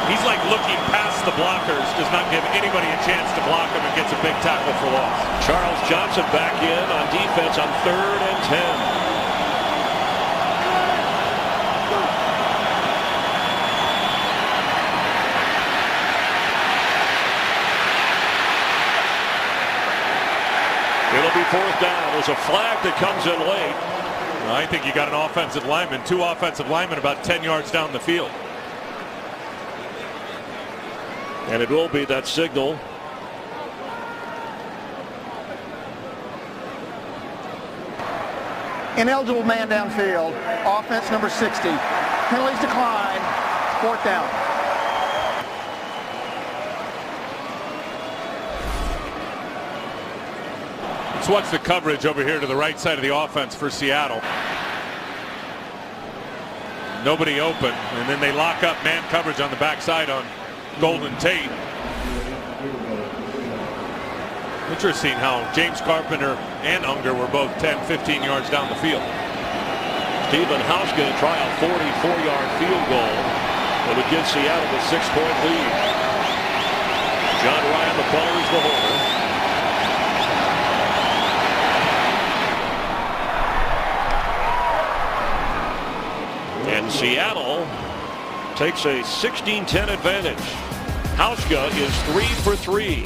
He's like looking past the blockers, does not give anybody a chance to block him, and gets a big tackle for loss. Charles Johnson back in on defense on 3rd and 10. It'll be 4th down. There's a flag that comes in late. I think you got an offensive lineman, 2 offensive linemen about 10 yards down the field. And it will be that signal. Ineligible man downfield. Offense number 60. Penalties decline. 4th down. Let's watch the coverage over here to the right side of the offense for Seattle. Nobody open, and then they lock up man coverage on the backside on Golden Tate. Interesting how James Carpenter and Unger were both 10-15 yards down the field. Stephen House going to try a 44-yard field goal that would give Seattle a 6-point lead. John Ryan, the punter, is the holder. And Seattle takes a 16-10 advantage. Hauschka is 3 for 3.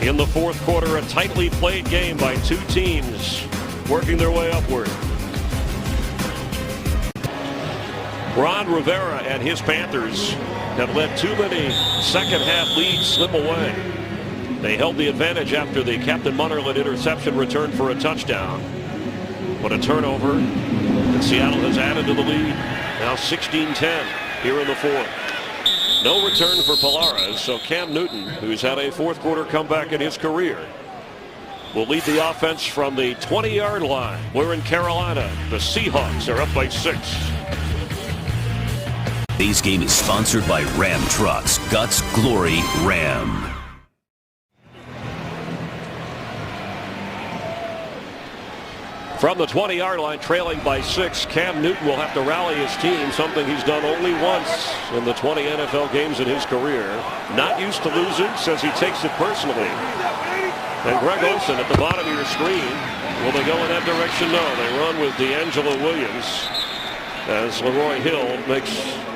In the 4th quarter, a tightly played game by 2 teams working their way upward. Ron Rivera and his Panthers have let too many second-half leads slip away. They held the advantage after the Captain Munnerlyn interception return for a touchdown. But a turnover, and Seattle has added to the lead. Now 16-10 here in the 4th. No return for Polaris, so Cam Newton, who's had a 4th quarter comeback in his career, will lead the offense from the 20-yard line. We're in Carolina. The Seahawks are up by 6. Today's game is sponsored by Ram Trucks. Guts, glory, Ram. From the 20-yard line, trailing by 6, Cam Newton will have to rally his team, something he's done only once in the 20 NFL games in his career. Not used to losing, says he takes it personally. And Greg Olsen at the bottom of your screen. Will they go in that direction? No, they run with D'Angelo Williams as Leroy Hill makes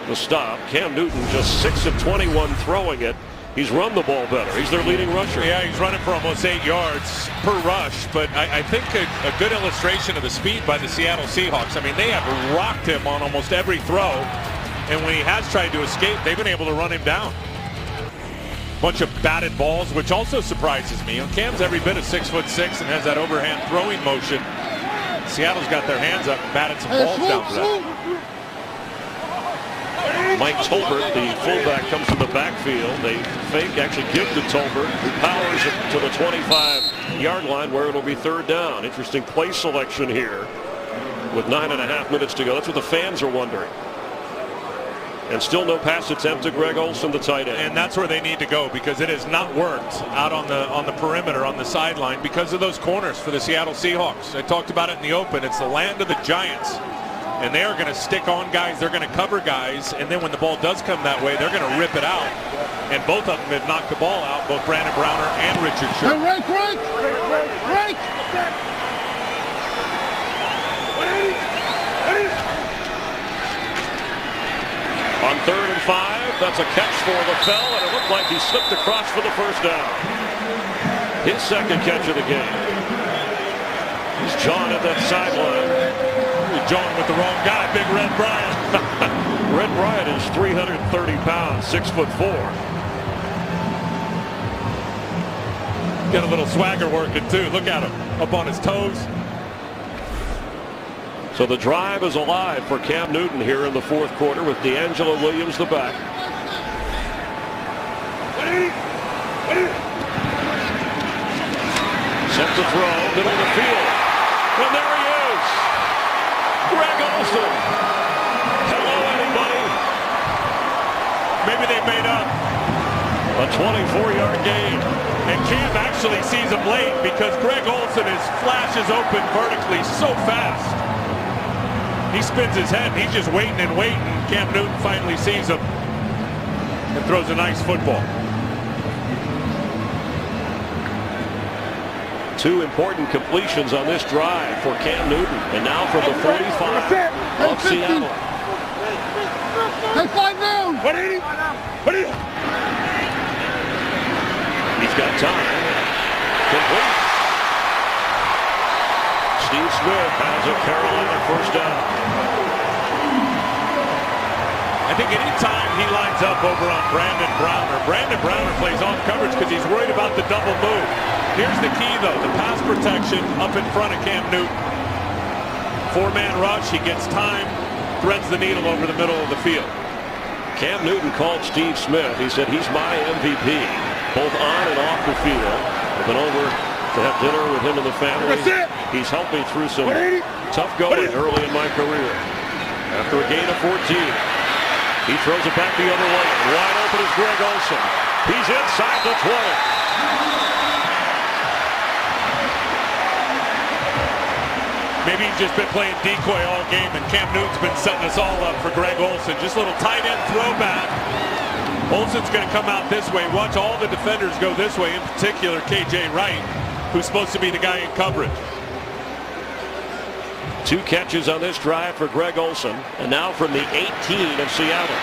the stop. Cam Newton just 6 of 21 throwing it. He's run the ball better. He's their leading rusher. Yeah, he's running for almost 8 yards per rush, but I think a good illustration of the speed by the Seattle Seahawks. I mean, they have rocked him on almost every throw, and when he has tried to escape, they've been able to run him down. Bunch of batted balls, which also surprises me. Cam's every bit of 6'6" and has that overhand throwing motion. Seattle's got their hands up and batted some balls down for that. Mike Tolbert, the fullback, comes from the backfield. They fake, actually give to Tolbert, who powers it to the 25-yard line where it'll be 3rd down. Interesting play selection here with 9.5 minutes to go. That's what the fans are wondering. And still no pass attempt to Greg Olsen, the tight end. And that's where they need to go, because it has not worked out on the perimeter, on the sideline, because of those corners for the Seattle Seahawks. I talked about it in the open. It's the land of the Giants. And they are going to stick on guys. They're going to cover guys. And then when the ball does come that way, they're going to rip it out. And both of them have knocked the ball out, both Brandon Browner and Richard Sherman. Break! On 3rd and 5, That's a catch for LaFell, and it looked like he slipped across for the first down. His second catch of the game. He's John at that sideline. John with the wrong guy, Big Red Bryant. Red Bryant is 330 pounds, 6'4". Get a little swagger working too. Look at him up on his toes. So the drive is alive for Cam Newton here in the fourth quarter with D'Angelo Williams the back. Set to throw, middle of the field. And there he is. Greg Olsen. Hello, anybody. Maybe they made up. A 24-yard gain. And Cam actually sees him late because Greg Olsen flashes open vertically so fast. He spins his head. He's just waiting and waiting. Cam Newton finally sees him and throws a nice football. Two important completions on this drive for Cam Newton. And now from the 45 of Seattle. Hey, 5 down. 180. He's got time. Complete. Steve Smith has a Carolina first down. I think anytime he lines up over on Brandon Browner plays off coverage because he's worried about the double move. Here's the key, though, the pass protection up in front of Cam Newton. Four-man rush, he gets time, threads the needle over the middle of the field. Cam Newton called Steve Smith. He said he's my MVP, both on and off the field. I've been over to have dinner with him and the family. He's helped me through some tough going early in my career. After a gain of 14, he throws it back the other way. Wide open is Greg Olsen. He's inside the 20. Maybe he's just been playing decoy all game, and Cam Newton's been setting us all up for Greg Olsen. Just a little tight end throwback. Olsen's going to come out this way. Watch all the defenders go this way, in particular K.J. Wright, who's supposed to be the guy in coverage. 2 catches on this drive for Greg Olsen, and now from the 18 of Seattle.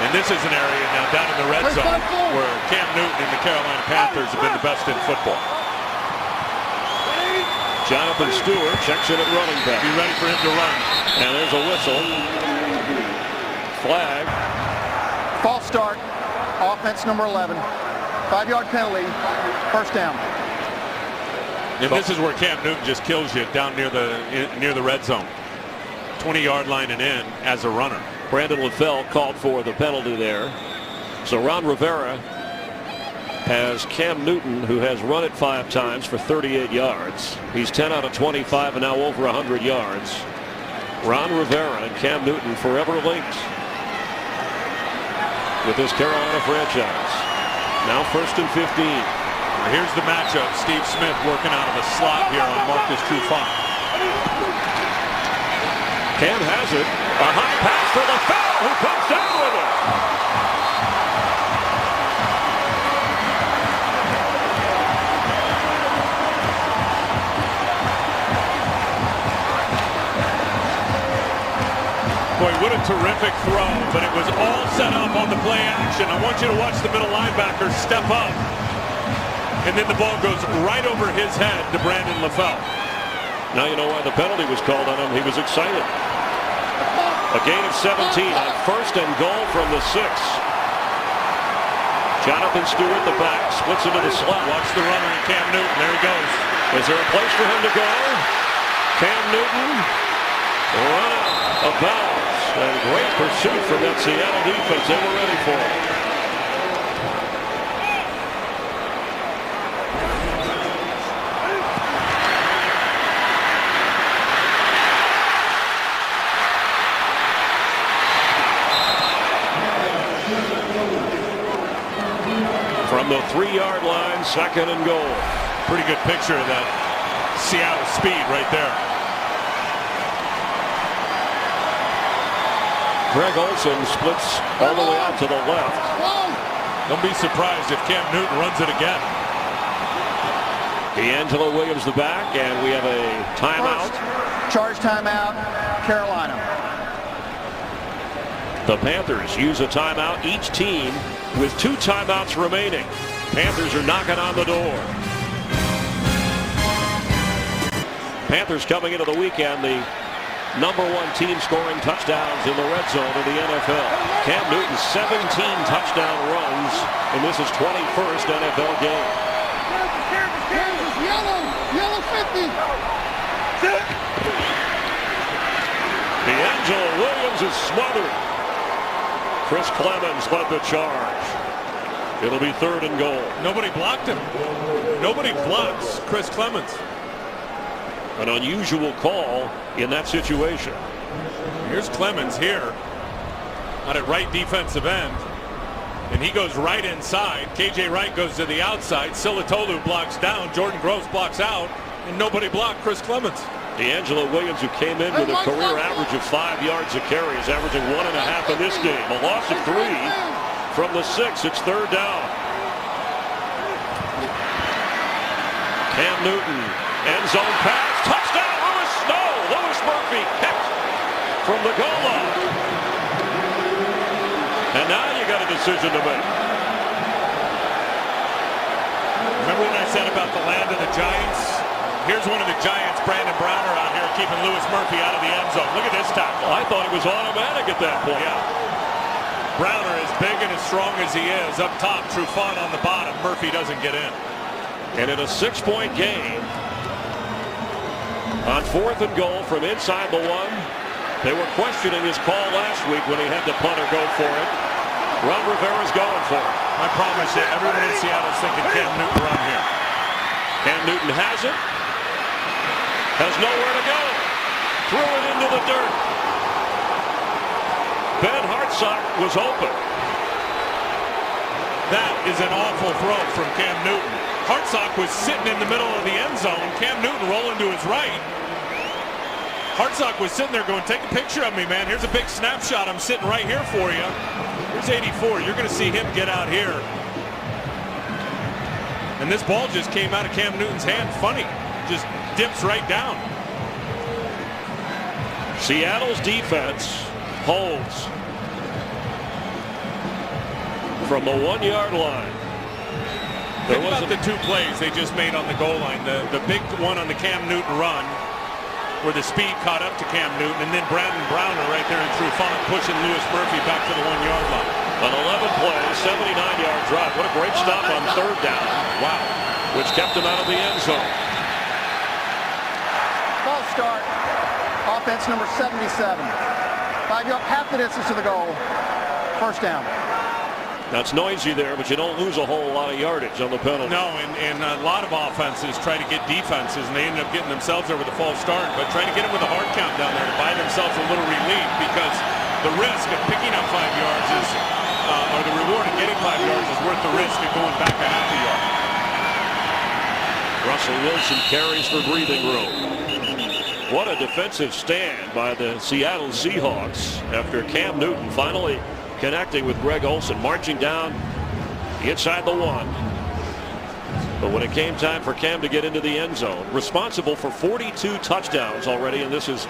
And this is an area now down in the red zone where Cam Newton and the Carolina Panthers have been the best in football. Jonathan Stewart checks in at running back. Be ready for him to run. And there's a whistle. Flag. False start. Offense number 11. 5-yard penalty. First down. And this is where Cam Newton just kills you down near the red zone. 20-yard line and in as a runner. Brandon LaFell called for the penalty there. So Ron Rivera has Cam Newton, who has run it 5 times for 38 yards. He's 10 out of 25 and now over 100 yards. Ron Rivera and Cam Newton forever linked with this Carolina franchise. Now 1st and 15. Here's the matchup. Steve Smith working out of a slot here on Marcus Trufant. Cam has it. A high pass for LaFell, who comes down with it. Boy, what a terrific throw, but it was all set up on the play action. I want you to watch the middle linebacker step up. And then the ball goes right over his head to Brandon LaFell. Now you know why the penalty was called on him. He was excited. A gain of 17 on 1st and goal from the 6. Jonathan Stewart, the back, splits into the slot. Watch the runner and Cam Newton. There he goes. Is there a place for him to go? Cam Newton run out of bounds. And great pursuit from that Seattle defense. They were ready for it. From the 3-yard line, 2nd and goal. Pretty good picture of that Seattle speed right there. Greg Olsen splits all the way out to the left. Don't be surprised if Cam Newton runs it again. D'Angelo Williams the back, and we have a timeout. Charge timeout, Carolina. The Panthers use a timeout, each team with 2 timeouts remaining. Panthers are knocking on the door. Panthers coming into the weekend, the #1 team scoring touchdowns in the red zone in the NFL. Cam Newton 17 touchdown runs, and this is 21st NFL game. Kansas, yellow 50. D'Angelo Williams is smothered. Chris Clemens led the charge. It'll be 3rd and goal. Nobody blocked him. Nobody blocks Chris Clemens. An unusual call in that situation. Here's Clemens here on at right defensive end, and he goes right inside. KJ Wright goes to the outside. Silatolu blocks down. Jordan Gross blocks out, and nobody blocked Chris Clemens. D'Angelo Williams, who came in with a career average of 5 yards a carry, is averaging 1.5 in this game. A loss of 3 from the 6. It's 3rd down. Cam Newton, end zone pass, touchdown. Lewis Murphy kicked from the goal line. And now you got a decision to make. Remember what I said about the land of the Giants? Here's one of the Giants, Brandon Browner, out here keeping Lewis Murphy out of the end zone. Look at this tackle. I thought it was automatic at that point. Yeah. Browner, as big and as strong as he is, up top, Trufant on the bottom. Murphy doesn't get in. And in a 6-point game, on 4th and goal from inside the 1, they were questioning his call last week when he had the punter go for it. Ron Rivera's going for it. I promise you, everyone in Seattle's thinking Cam Newton run here. Cam Newton has it. Has nowhere to go. Threw it into the dirt. Ben Hartsock was open. That is an awful throw from Cam Newton. Hartsock was sitting in the middle of the end zone. Cam Newton rolling to his right. Hartsock was sitting there going, take a picture of me, man. Here's a big snapshot. I'm sitting right here for you. Here's 84. You're going to see him get out here. And this ball just came out of Cam Newton's hand. Funny. Just dips right down. Seattle's defense holds from the 1-yard line. Think about the 2 plays they just made on the goal line. The big one on the Cam Newton run, where the speed caught up to Cam Newton, and then Brandon Browner right there in Trufant pushing Lewis Murphy back to the 1-yard line. An 11-play, 79-yard drive. What a great stop on 3rd down. Wow. Which kept him out of the end zone. False start. Offense number 77. 5-yard, half the distance to the goal. 1st down. That's noisy there, but you don't lose a whole lot of yardage on the penalty. No, and a lot of offenses try to get defenses, and they end up getting themselves there with a false start. But try to get them with a hard count down there to buy themselves a little relief, because the risk of picking up 5 yards is, or the reward of getting 5 yards is worth the risk of going back a half a yard. Russell Wilson carries for breathing room. What a defensive stand by the Seattle Seahawks after Cam Newton finally connecting with Greg Olsen, marching down inside the 1. But when it came time for Cam to get into the end zone, responsible for 42 touchdowns already, and this is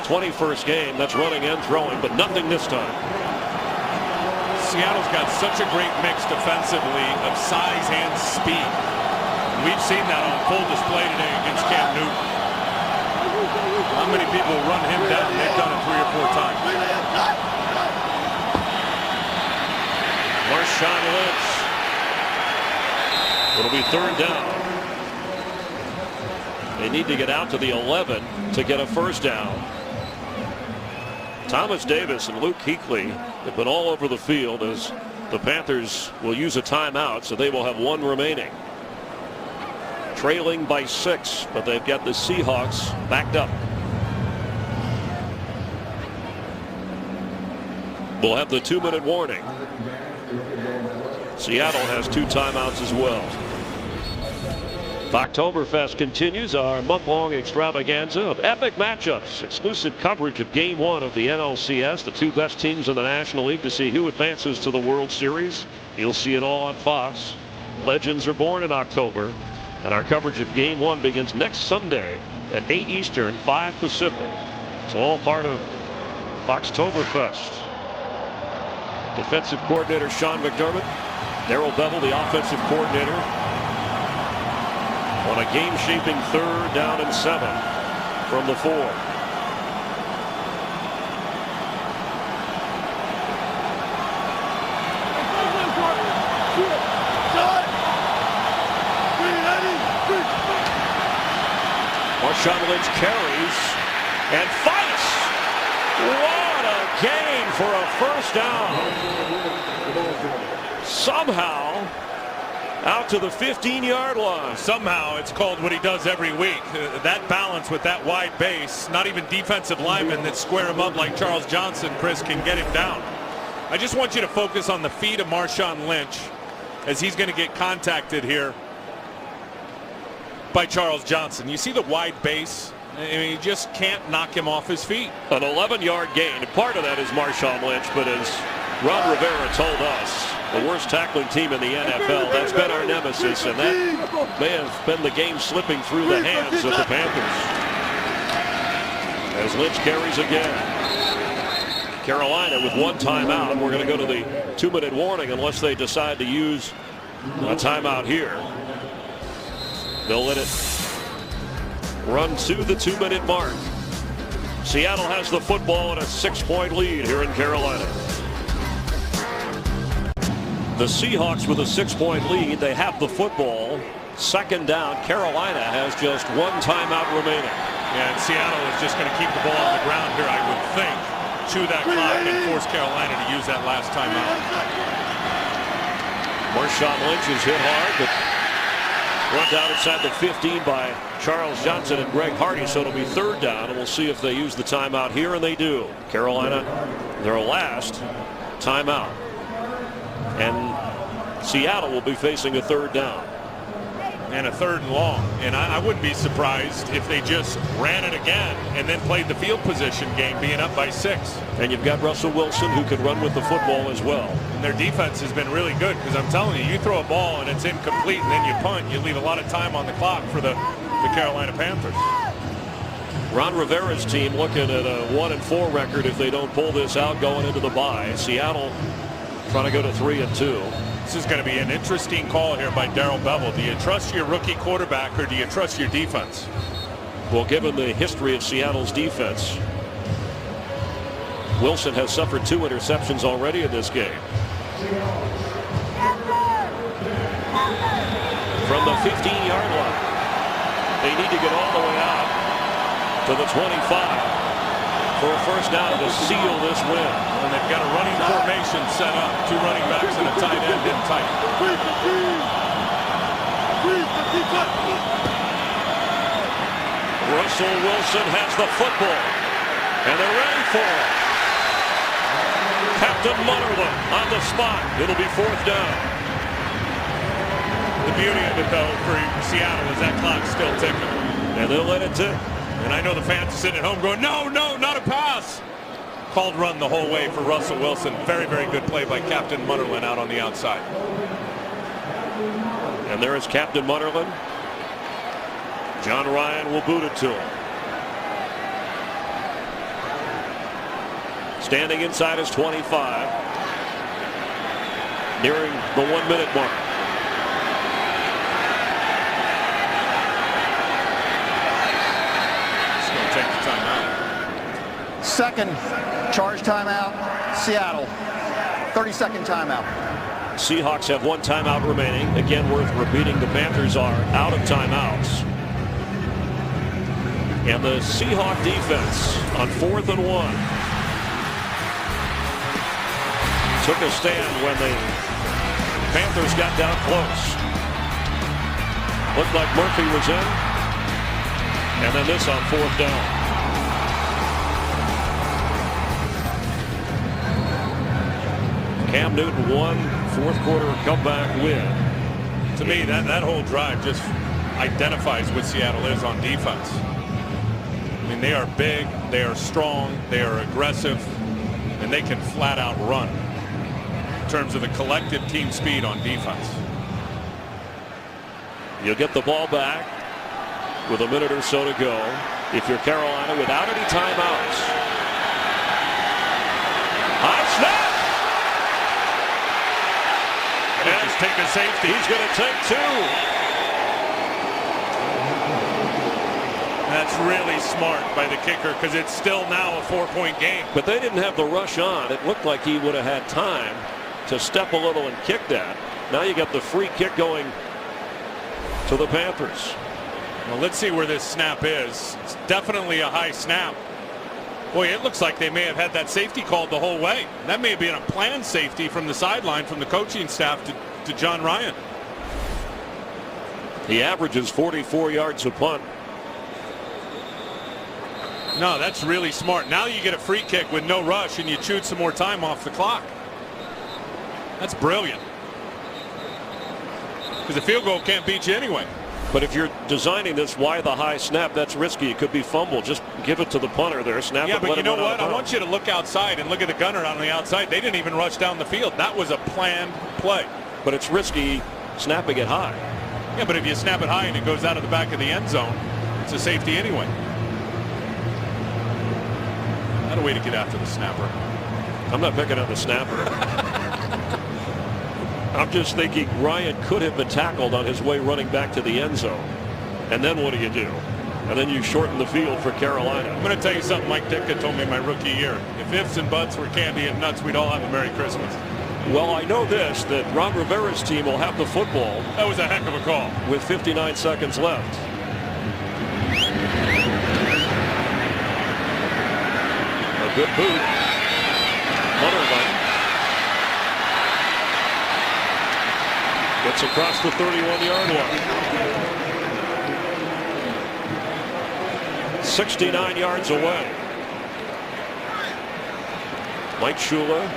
21st game. That's running and throwing, but nothing this time. Seattle's got such a great mix defensively of size and speed. We've seen that on full display today against Cam Newton. How many people run him down? They've done it 3 or 4 times. Marshawn Lynch. It'll be 3rd down. They need to get out to the 11 to get a 1st down. Thomas Davis and Luke Kuechly have been all over the field as the Panthers will use a timeout, so they will have 1 remaining. Trailing by 6, but they've got the Seahawks backed up. We'll have the 2-minute warning. Seattle has 2 timeouts as well. Oktoberfest continues, our month-long extravaganza of epic matchups. Exclusive coverage of Game 1 of the NLCS, the 2 best teams in the National League to see who advances to the World Series. You'll see it all on Fox. Legends are born in October, and our coverage of Game 1 begins next Sunday at 8 Eastern, 5 Pacific. It's all part of Oktoberfest. Defensive coordinator Sean McDermott. Darrell Bevel, the offensive coordinator, on a game-shaping 3rd down and 7 from the 4. Marshawn Lynch carries and fights. What a gain for a first down. Somehow out to the 15-yard line. Somehow it's called what he does every week. That balance with that wide base, not even defensive linemen that square him up like Charles Johnson, Chris, can get him down. I just want you to focus on the feet of Marshawn Lynch as he's going to get contacted here by Charles Johnson. You see the wide base? I mean, you just can't knock him off his feet. An 11-yard gain. Part of that is Marshawn Lynch, but as Ron Rivera told us, the worst tackling team in the NFL, that's been our nemesis, and that may have been the game slipping through the hands of the Panthers. As Lynch carries again. Carolina with 1 timeout. We're going to go to the 2-minute warning unless they decide to use a timeout here. They'll let it run to the 2-minute mark. Seattle has the football and a 6-point lead here in Carolina. The Seahawks with a 6-point lead. They have the football. 2nd down. Carolina has just 1 timeout remaining. Yeah, and Seattle is just going to keep the ball on the ground here, I would think. Chew that clock and force Carolina to use that last timeout. Marshawn Lynch is hit hard, but run down inside the 15 by Charles Johnson and Greg Hardy, so it'll be 3rd down, and we'll see if they use the timeout here, and they do. Carolina, their last timeout. And Seattle will be facing a 3rd down. And a 3rd and long. And I wouldn't be surprised if they just ran it again and then played the field position game, being up by 6. And you've got Russell Wilson, who can run with the football as well. And their defense has been really good, because I'm telling you, you throw a ball and it's incomplete and then you punt, you leave a lot of time on the clock for the Carolina Panthers. Ron Rivera's team looking at a 1-4 record if they don't pull this out going into the bye. Seattle trying to go to 3-2. This is going to be an interesting call here by Darrell Bevel. Do you trust your rookie quarterback or do you trust your defense? Well, given the history of Seattle's defense, Wilson has suffered 2 interceptions already in this game. From the 15-yard line, they need to get all the way out to the 25 for a first down to seal this win. And they've got a running formation set up. 2 running backs and a tight end in tight. Russell Wilson has the football, and they're ready for it. Captain Munnerlyn on the spot. It'll be 4th down. The beauty of it, though, for Seattle is that clock's still ticking. And they'll let it tick. And I know the fans are sitting at home going, no, not a pass. Called run the whole way for Russell Wilson. Very, very good play by Captain Munnerlyn out on the outside. And there is Captain Munnerlyn. John Ryan will boot it to him. Standing inside his 25. Nearing the 1-minute mark. Take the timeout. 2nd charge timeout, Seattle. 30-second timeout. Seahawks have 1 timeout remaining. Again, worth repeating, the Panthers are out of timeouts. And the Seahawk defense on 4th and 1 took a stand when the Panthers got down close. Looked like Murphy was in. And then this on 4th down. Cam Newton won 4th quarter comeback win. To me, that whole drive just identifies what Seattle is on defense. I mean, they are big, they are strong, they are aggressive, and they can flat out run in terms of the collective team speed on defense. You'll get the ball back with a minute or so to go if you're Carolina without any timeouts. High snap! just take a safety. He's going to take 2. That's really smart by the kicker because it's still now a 4-point game. But they didn't have the rush on. It looked like he would have had time to step a little and kick that. Now you got the free kick going to the Panthers. Well, let's see where this snap is. It's definitely a high snap. Boy, it looks like they may have had that safety called the whole way. That may have been a planned safety from the sideline from the coaching staff to John Ryan. He averages 44 yards a punt. No, that's really smart. Now you get a free kick with no rush and you chewed some more time off the clock. That's brilliant. Because the field goal can't beat you anyway. But if you're designing this, why the high snap? That's risky. It could be fumble. Just give it to the punter there. Snap yeah, it. But you know what? I want you to look outside and look at the gunner on the outside. They didn't even rush down the field. That was a planned play. But it's risky snapping it high. Yeah, but if you snap it high and it goes out of the back of the end zone, it's a safety anyway. Not a way to get after the snapper. I'm not picking on the snapper. I'm just thinking Ryan could have been tackled on his way running back to the end zone. And then what do? And then you shorten the field for Carolina. I'm going to tell you something Mike Ditka told me my rookie year. If ifs and buts were candy and nuts, we'd all have a Merry Christmas. Well, I know this, that Ron Rivera's team will have the football. That was a heck of a call. With 59 seconds left. A good boot. Hunter gets across the 31-yard line. 69 yards away. Mike Shula,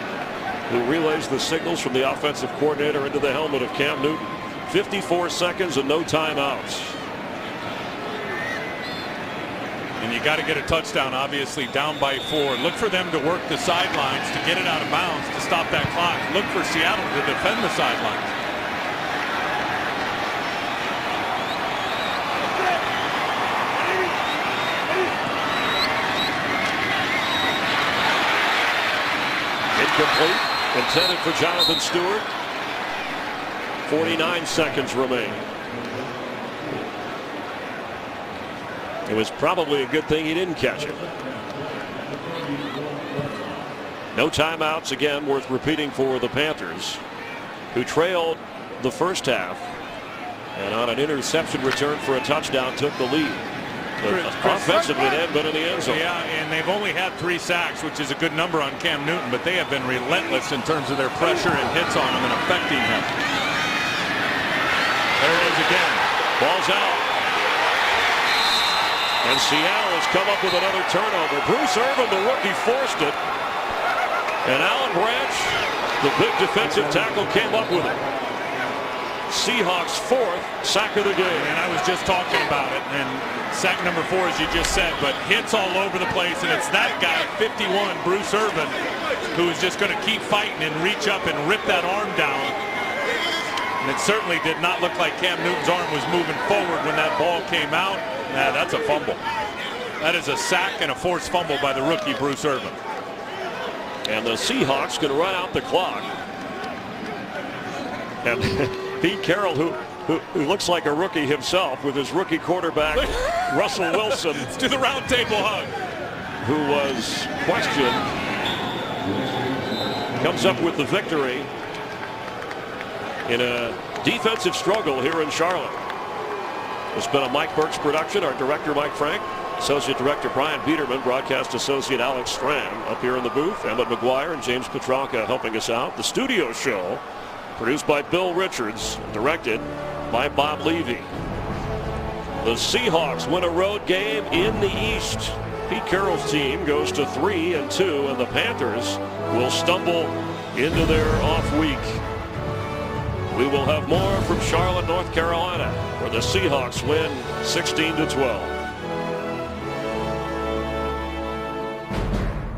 who relays the signals from the offensive coordinator into the helmet of Cam Newton. 54 seconds and no timeouts. And you got to get a touchdown, obviously, down by 4. Look for them to work the sidelines to get it out of bounds to stop that clock. Look for Seattle to defend the sidelines. Incomplete. Intended for Jonathan Stewart. 49 seconds remain. It was probably a good thing he didn't catch it. No timeouts, again, worth repeating for the Panthers, who trailed the first half and on an interception return for a touchdown took the lead. Offensively, they've been in the end zone. Yeah, and they've only had 3 sacks, which is a good number on Cam Newton, but they have been relentless in terms of their pressure and hits on him and affecting him. There it is again. Ball's out. And Seattle has come up with another turnover. Bruce Irvin, the rookie, forced it. And Alan Branch, the big defensive tackle, came up with it. Seahawks' 4th sack of the game. And I was just talking about it. And sack number 4, as you just said, but hits all over the place. And it's that guy, 51, Bruce Irvin, who is just going to keep fighting and reach up and rip that arm down. And it certainly did not look like Cam Newton's arm was moving forward when that ball came out. Nah, that's a fumble. That is a sack and a forced fumble by the rookie, Bruce Irvin. And the Seahawks can run out the clock. And Pete Carroll, who looks like a rookie himself with his rookie quarterback, Russell Wilson. Let's do the round table hug. Who was questioned. Comes up with the victory in a defensive struggle here in Charlotte. It's been a Mike Burks production. Our director, Mike Frank. Associate Director Brian Biederman, Broadcast Associate Alex Stram up here in the booth. Emmett McGuire and James Petralka helping us out. The studio show produced by Bill Richards, directed by Bob Levy. The Seahawks win a road game in the East. Pete Carroll's team goes to 3-2, and the Panthers will stumble into their off week. We will have more from Charlotte, North Carolina, where the Seahawks win 16-12.